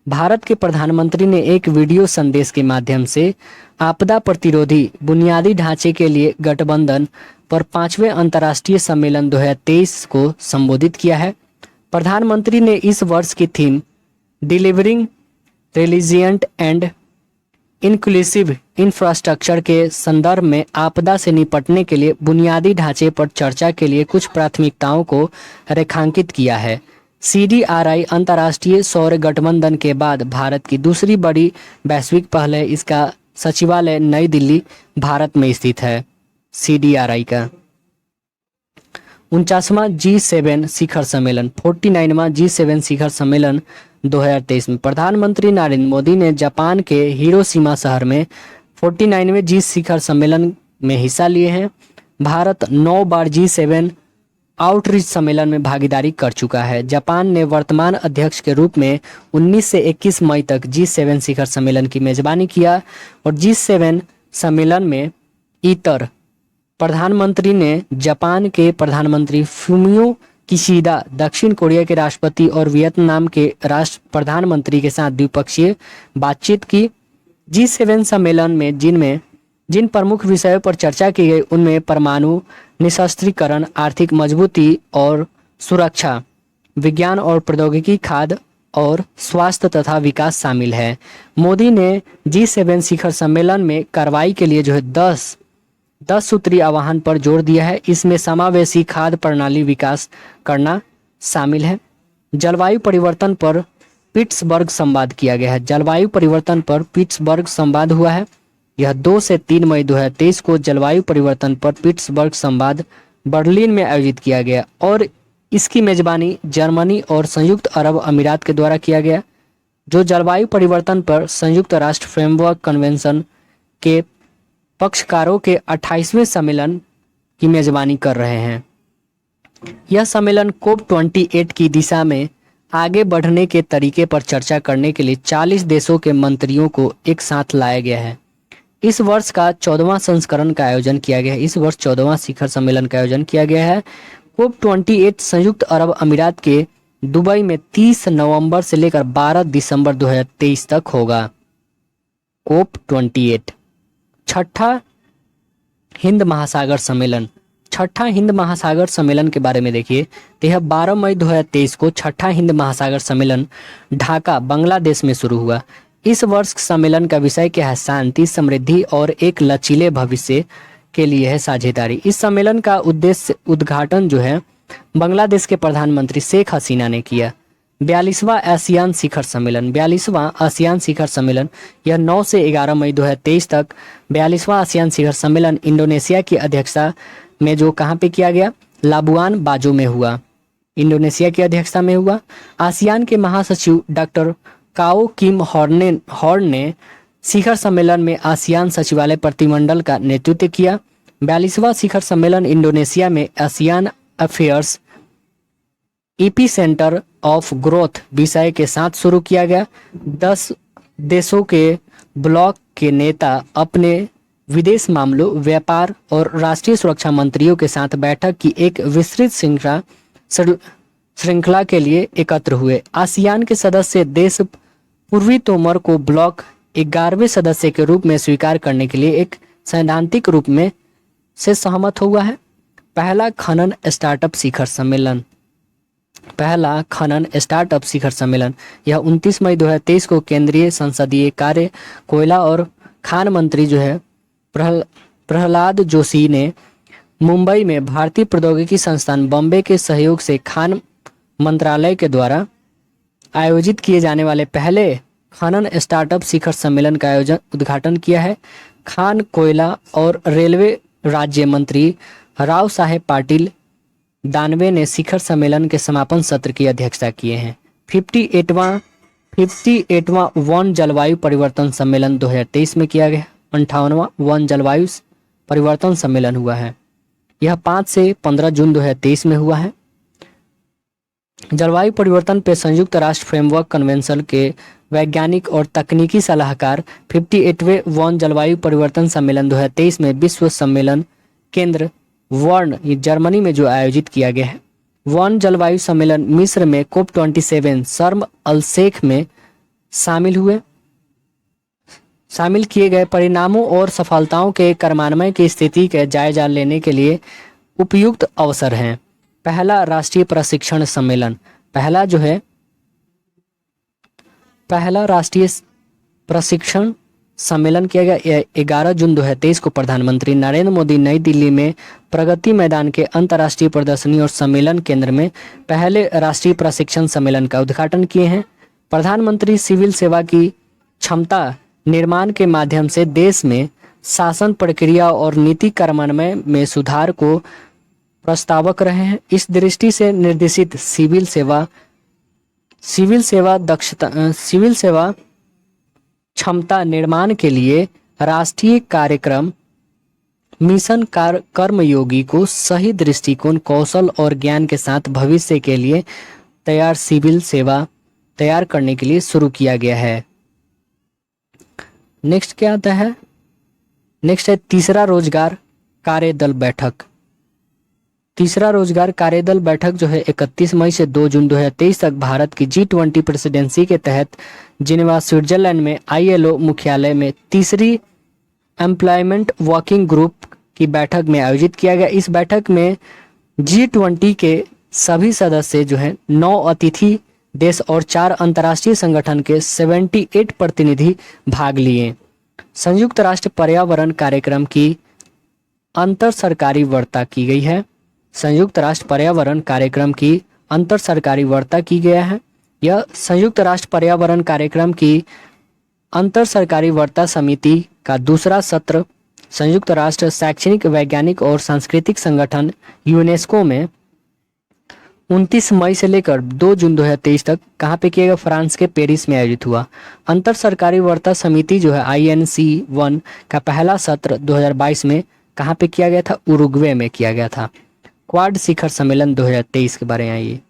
भारत के प्रधानमंत्री ने एक वीडियो संदेश के माध्यम से आपदा प्रतिरोधी बुनियादी ढांचे के लिए गठबंधन पर 5वें अंतर्राष्ट्रीय सम्मेलन 2023 को संबोधित किया है। प्रधानमंत्री ने इस वर्ष की theme delivering resilient and inclusive infrastructure के संदर्भ में आपदा से निपटने के लिए बुनियादी ढांचे पर चर्चा के लिए कुछ प्राथमिकताओं को रेखांकित किया है। CDRI अंतर्राष्ट्रीय सौर गठबंधन के बाद भारत की दूसरी बड़ी वैश्विक पहल है। इसका सचिवालय नई दिल्ली, भारत में स्थित है। CDRI का 49वां G7 शिखर सम्मेलन, 49वां G7 शिखर सम्मेलन 2023 में प्रधानमंत्री नरेंद्र मोदी ने जापान के हिरोशिमा शहर में 49वें G शिखर सम्मेलन में हिस्सा लिए हैं। भारत 9 बार G7 आउटरीच सम्मेलन में भागीदारी कर चुका है। जापान ने वर्तमान अध्यक्ष के रूप में 19 से 21 मई तक G7 शिखर सम्मेलन की मेजबानी किया और G7 सम्मेलन में इतर प्रधानमंत्री ने जापान के प्रधानमंत्री फूमियो किशिदा, दक्षिण कोरिया के राष्ट्रपति और वियतनाम के राष्ट्र प्रधानमंत्री के साथ द्विपक्षीय बातचीत की। G7 सम्मेलन में जिन प्रमुख विषयों पर चर्चा की गई उनमें परमाणु निशस्त्रीकरण, आर्थिक मजबूती और सुरक्षा, विज्ञान और प्रौद्योगिकी, खाद्य और स्वास्थ्य तथा विकास शामिल है। मोदी ने G7 शिखर सम्मेलन में कार्रवाई के लिए जो है 10 सूत्रीय आह्वान पर जोर दिया है। इसमें समावेशी खाद्य प्रणाली विकास करना शामिल है। जलवायु परिवर्तन पर पिट्सबर्ग संवाद किया गया है। जलवायु परिवर्तन पर पिट्सबर्ग संवाद हुआ है। यह 2 से 3 मई 2023 को जलवायु परिवर्तन पर पिट्सबर्ग संवाद बर्लिन में आयोजित किया गया और इसकी मेजबानी जर्मनी और संयुक्त अरब अमीरात के द्वारा किया गया, जो जलवायु परिवर्तन पर संयुक्त राष्ट्र फ्रेमवर्क कन्वेंशन के पक्षकारों के 28वें सम्मेलन की मेजबानी कर रहे हैं। यह सम्मेलन COP28 की दिशा में आगे बढ़ने के तरीके पर चर्चा करने के लिए 40 देशों के मंत्रियों को एक साथ लाया गया है। इस वर्ष का 14वां संस्करण का आयोजन किया गया है। इस वर्ष 14वां शिखर सम्मेलन का आयोजन किया गया है। COP28 संयुक्त अरब अमीरात के दुबई में 30 नवंबर से लेकर 12 दिसंबर 2023 तक होगा। COP28 छठा हिंद महासागर सम्मेलन। छठा हिंद महासागर सम्मेलन के बारे में देखिए तो यह 12 मई 2023 को छठा हिंद महासागर सम्मेलन ढाका, बांग्लादेश में शुरू हुआ। इस वर्ष सम्मेलन का विषय क्या है? शांति, समृद्धि और एक लचीले भविष्य के लिए है साझेदारी। इस सम्मेलन का उद्घाटन जो है बांग्लादेश के प्रधानमंत्री शेख हसीना ने किया। 42वां आसियान शिखर सम्मेलन। 42वां आसियान शिखर सम्मेलन यह 9 से 11 मई 2023 तक 42वां आसियान शिखर सम्मेलन इंडोनेशिया की अध्यक्षता में जो कहाँ पे किया गया? लाबुआन बाजो में हुआ, इंडोनेशिया की अध्यक्षता में हुआ। आसियान के महासचिव डॉक्टर काओ किम हॉर्न ने शिखर सम्मेलन में आसियान सचिवालय प्रतिमंडल का नेतृत्व किया। 42वां शिखर सम्मेलन इंडोनेशिया में ASEAN affairs AP centre of growth विषय के साथ शुरू किया गया। 10 देशों के ब्लॉक के नेता अपने विदेश मामलों, व्यापार और राष्ट्रीय सुरक्षा मंत्रियों के साथ बैठक की एक विस्तृत श्रृंखला के लिए एकत्र हुए। आसियान के सदस्य देश पूर्वी तिमोर को ब्लॉक 11वें सदस्य के रूप में स्वीकार करने के लिए एक सैद्धांतिक रूप में से सहमत हुआ है। पहला खनन स्टार्टअप शिखर सम्मेलन यह 29 मई 2023 को केंद्रीय संसदीय कार्य, कोयला और खान मंत्री जो है प्रहलाद जोशी ने मुंबई में भारतीय प्रौद्योगिकी संस्थान बॉम्बे के सहयोग से खान मंत्रालय के द्वारा आयोजित किए जाने वाले पहले खनन स्टार्टअप शिखर सम्मेलन का उद्घाटन किया है। खान, कोयला और रेलवे राज्य मंत्री राव साहेब पाटिल दानवे ने शिखर सम्मेलन के समापन सत्र की अध्यक्षता किए हैं। 58वां वन जलवायु परिवर्तन सम्मेलन 2023 में किया गया। 58वां वन जलवायु परिवर्तन सम्मेलन हुआ है। यह 5 से 15 जून 2023 में हुआ है। जलवायु परिवर्तन पर संयुक्त राष्ट्र फ्रेमवर्क कन्वेंशन के वैज्ञानिक और तकनीकी सलाहकार 58वें वन जलवायु परिवर्तन सम्मेलन 2023 में विश्व सम्मेलन केंद्र वर्न जर्मनी में जो आयोजित किया गया है। वन जलवायु सम्मेलन मिस्र में COP27 शर्म अल शेख में शामिल किए गए परिणामों और सफलताओं के कर्मान्वयन की स्थिति का जायजा लेने के लिए उपयुक्त अवसर हैं। पहला राष्ट्रीय प्रशिक्षण सम्मेलन पहला राष्ट्रीय प्रशिक्षण सम्मेलन किया गया 11 जून 2023 को। प्रधानमंत्री नरेंद्र मोदी नई दिल्ली में प्रगति मैदान के अंतर्राष्ट्रीय प्रदर्शनी और सम्मेलन केंद्र में पहले राष्ट्रीय प्रशिक्षण सम्मेलन का उद्घाटन किए हैं। प्रधानमंत्री सिविल सेवा की क्षमता निर्माण के माध्यम से देश में शासन प्रक्रिया और नीति कार्यान्वयन में सुधार को प्रस्तावक रहे हैं। इस दृष्टि से निर्देशित सिविल सेवा क्षमता निर्माण के लिए राष्ट्रीय कार्यक्रम मिशन कर्मयोगी को सही दृष्टिकोण, कौशल और ज्ञान के साथ भविष्य के लिए तैयार सिविल सेवा तैयार करने के लिए शुरू किया गया है। नेक्स्ट क्या आता है? नेक्स्ट है तीसरा रोजगार कार्यदल बैठक। तीसरा रोजगार कार्यदल बैठक जो है 31 मई से 2 जून 2023 तक भारत की G20 प्रेसिडेंसी के तहत जिनेवा स्विट्जरलैंड में ILO मुख्यालय में तीसरी एम्प्लॉयमेंट वर्किंग ग्रुप की बैठक में आयोजित किया गया। इस बैठक में G20 के सभी सदस्य जो है 9 अतिथि देश और 4 अंतर्राष्ट्रीय संगठन के 78 प्रतिनिधि भाग लिए। संयुक्त राष्ट्र पर्यावरण कार्यक्रम की अंतर सरकारी वार्ता की गई है। संयुक्त राष्ट्र पर्यावरण कार्यक्रम की अंतर सरकारी वार्ता की गया है। यह संयुक्त राष्ट्र पर्यावरण कार्यक्रम की अंतर सरकारी वार्ता समिति का दूसरा सत्र संयुक्त राष्ट्र शैक्षणिक, वैज्ञानिक और सांस्कृतिक संगठन यूनेस्को में 29 मई से लेकर 2 जून 2023 तक कहाँ पे किया गया? फ्रांस के पेरिस में आयोजित हुआ। अंतर सरकारी वार्ता समिति जो है INC1 का पहला सत्र 2022 में कहाँ पे किया गया था? उरुग्वे में किया गया था। क्वाड शिखर सम्मेलन 2023 के बारे में आइए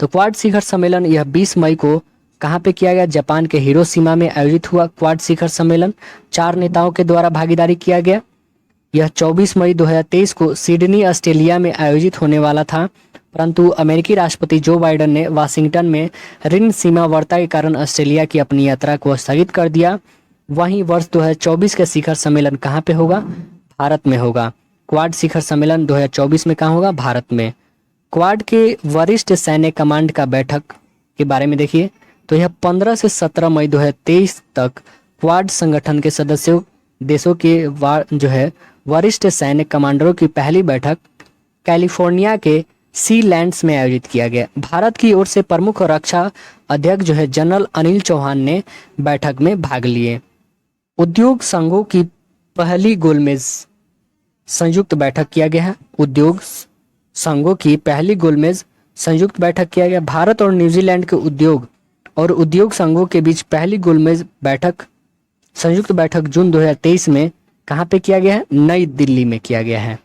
तो क्वाड शिखर सम्मेलन यह 20 मई को कहाँ पे किया गया? जापान के हिरोशिमा में आयोजित हुआ। क्वाड शिखर सम्मेलन 4 नेताओं के द्वारा भागीदारी किया गया। यह 24 मई 2023 को सिडनी, ऑस्ट्रेलिया में आयोजित होने वाला था, परंतु अमेरिकी राष्ट्रपति जो बाइडेन ने वाशिंगटन में ऋण सीमा वार्ता के कारण ऑस्ट्रेलिया की अपनी यात्रा को स्थगित कर दिया। वहीं वर्ष 2024 का शिखर सम्मेलन कहाँ पे होगा? भारत में होगा। क्वाड शिखर सम्मेलन 2024 में कहाँ होगा? भारत में। क्वाड के वरिष्ठ सैन्य कमांड का बैठक के बारे में देखिए तो यह 15 से 17 मई 2023 तक क्वाड संगठन के सदस्यों देशों के जो है वरिष्ठ सैन्य कमांडरों की पहली बैठक कैलिफोर्निया के सी लैंड्स में आयोजित किया गया। भारत की ओर से प्रमुख रक्षा अध्यक्ष जो है जनरल अनिल चौहान ने बैठक में भाग लिए। उद्योग संघों की पहली गोलमेज संयुक्त बैठक किया गया है। उद्योग संघों की पहली गोलमेज संयुक्त बैठक किया गया। भारत और न्यूजीलैंड के उद्योग संघों के बीच पहली गोलमेज बैठक संयुक्त बैठक जून 2023 में कहाँ पे किया गया है? नई दिल्ली में किया गया है।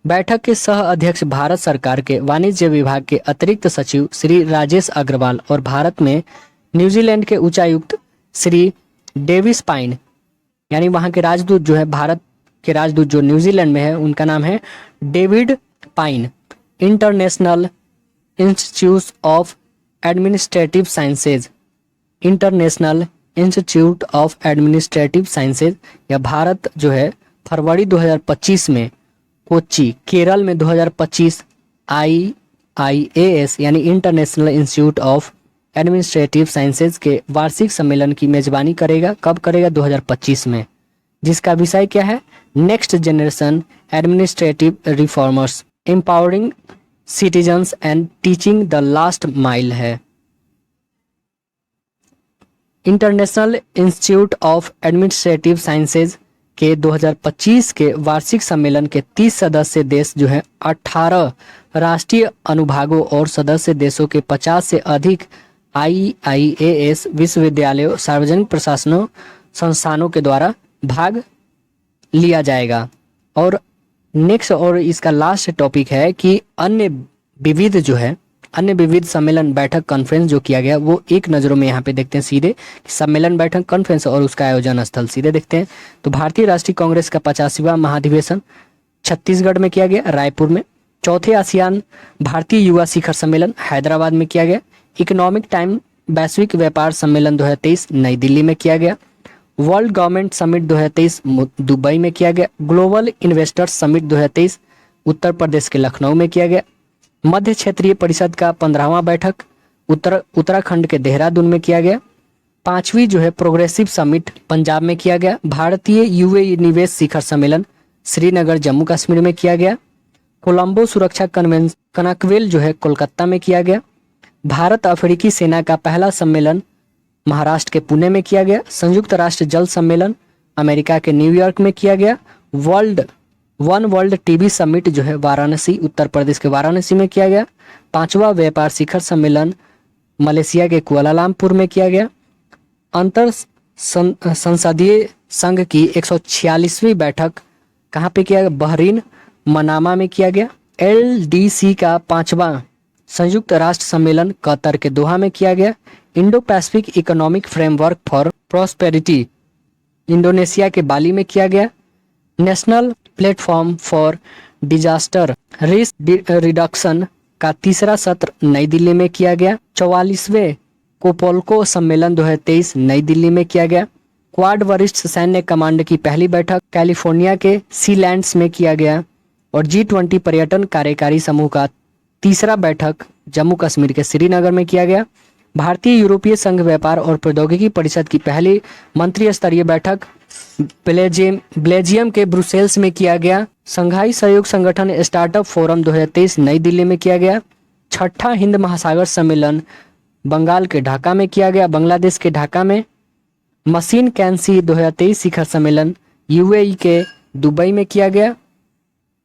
बैठक के सह अध्यक्ष भारत सरकार के वाणिज्य विभाग के अतिरिक्त सचिव श्री राजेश अग्रवाल और भारत में न्यूजीलैंड के उच्चायुक्त श्री डेविस पाइन, यानी वहां के राजदूत जो है, भारत के राजदूत जो न्यूजीलैंड में है उनका नाम है David pine. International institute of administrative sciences, international institute of administrative sciences, या भारत जो है फरवरी 2025 में कोच्चि केरल में 2025 IIAS यानी international institute of administrative sciences के वार्षिक सम्मेलन की मेजबानी करेगा। कब करेगा? 2025 में, जिसका विषय क्या है? Next generation administrative reformers, empowering citizens and teaching the last mile है। International institute of administrative sciences के 2025 के वार्षिक सम्मेलन के 30 सदस्य देश जो है 18 राष्ट्रीय अनुभागों और सदस्य देशों के 50 से अधिक IIAS विश्वविद्यालयों, सार्वजनिक प्रशासनों संस्थानों के द्वारा भाग लिया जाएगा। और नेक्स्ट और इसका लास्ट टॉपिक है कि अन्य विविध सम्मेलन बैठक कॉन्फ्रेंस जो किया गया वो एक नज़रों में यहाँ पे देखते हैं सीधे सम्मेलन बैठक कॉन्फ्रेंस और उसका आयोजन स्थल सीधे देखते हैं। तो भारतीय राष्ट्रीय कांग्रेस का 50वां महाधिवेशन छत्तीसगढ़ में किया गया, रायपुर में। चौथे आसियान भारतीय युवा शिखर सम्मेलन हैदराबाद में किया गया। इकोनॉमिक टाइम वैश्विक व्यापार सम्मेलन 2023 नई दिल्ली में किया गया। वर्ल्ड गवर्नमेंट समिट 2023 दुबई में किया गया। Global investors summit 2023 Uttar Pradesh के लखनऊ में किया गया। मध्य क्षेत्रीय परिषद का 15वां बैठक उत्तराखंड के देहरादून में किया गया। 5वीं जो है प्रोग्रेसिव समिट पंजाब में किया गया। भारतीय यूए निवेश शिखर सम्मेलन श्रीनगर जम्मू कश्मीर में किया गया। कोलंबो सुरक्षा कन्वेंशन कनकवेल जो है कोलकाता में किया गया। भारत अफ्रीकी सेना का पहला सम्मेलन महाराष्ट्र के पुणे में किया गया। संयुक्त राष्ट्र जल सम्मेलन अमेरिका के न्यूयॉर्क में किया गया। वर्ल्ड टीबी समिट जो है वाराणसी उत्तर प्रदेश के वाराणसी में किया गया। 5वां व्यापार शिखर सम्मेलन मलेशिया के कुआलालंपुर में किया गया। अंतर संसदीय संघ की 146वीं बैठक कहाँ पे किया गया? बहरीन मनामा में किया गया। LDC का 5वां संयुक्त राष्ट्र सम्मेलन कतर के दोहा में किया गया। Indo Pacific economic framework for prosperity Indonesia के बाली में किया गया। National platform for disaster risk reduction का 3रा सत्र नई दिल्ली में किया गया। 44वें कोपोल्को सम्मेलन 2023 नई दिल्ली में किया गया। क्वाड वरिष्ठ सैन्य कमांड की पहली बैठक कैलिफोर्निया के सीलैंड्स में किया गया। और G20 पर्यटन कार्यकारी समूह का 3रा बैठक जम्मू कश्मीर के श्रीनगर में किया गया। भारतीय यूरोपीय संघ व्यापार और प्रौद्योगिकी परिषद की पहली मंत्री स्तरीय बैठक बेल्जियम के ब्रुसेल्स में किया गया। संघाई सहयोग संगठन स्टार्टअप फोरम 2023 नई दिल्ली में किया गया। 6ठा हिंद महासागर सम्मेलन बंगाल के ढाका में किया गया, बांग्लादेश के ढाका में। मशीन कैंसी 2023 शिखर सम्मेलन UAE के दुबई में किया गया।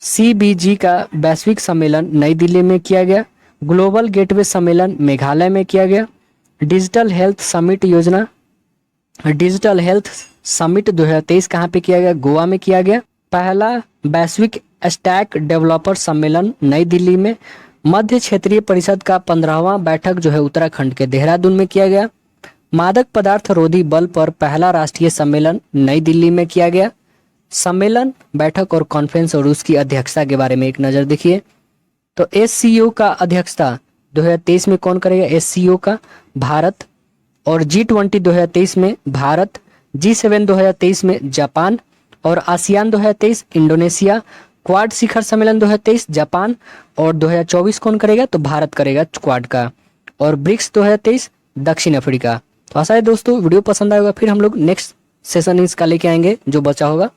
CBG का वैश्विक सम्मेलन नई दिल्ली में किया गया। ग्लोबल गेटवे सम्मेलन मेघालय में किया गया। डिजिटल हेल्थ समिट 2023 कहाँ पे किया गया? गोवा में किया गया। पहला वैश्विक स्टैक डेवलपर सम्मेलन नई दिल्ली में। मध्य क्षेत्रीय परिषद का 15वां बैठक जो है उत्तराखंड के देहरादून में किया गया। मादक पदार्थ रोधी बल पर पहला राष्ट्रीय सम्मेलन नई दिल्ली में किया गया। सम्मेलन बैठक और कॉन्फ्रेंस और उसकी अध्यक्षता के बारे में एक नज़र देखिए। तो SCO का अध्यक्षता 2023 में कौन करेगा? SCO का भारत। और G20 2023 में भारत, G7 2023 में जापान और आसियान 2023 इंडोनेशिया। क्वाड शिखर सम्मेलन 2023 जापान और 2024 कौन करेगा? तो भारत करेगा क्वाड का। और ब्रिक्स 2023 दक्षिण अफ्रीका। तो आशा है दोस्तों वीडियो पसंद आएगा। फिर हम लोग नेक्स्ट सेशन इसका लेके आएंगे जो बचा होगा।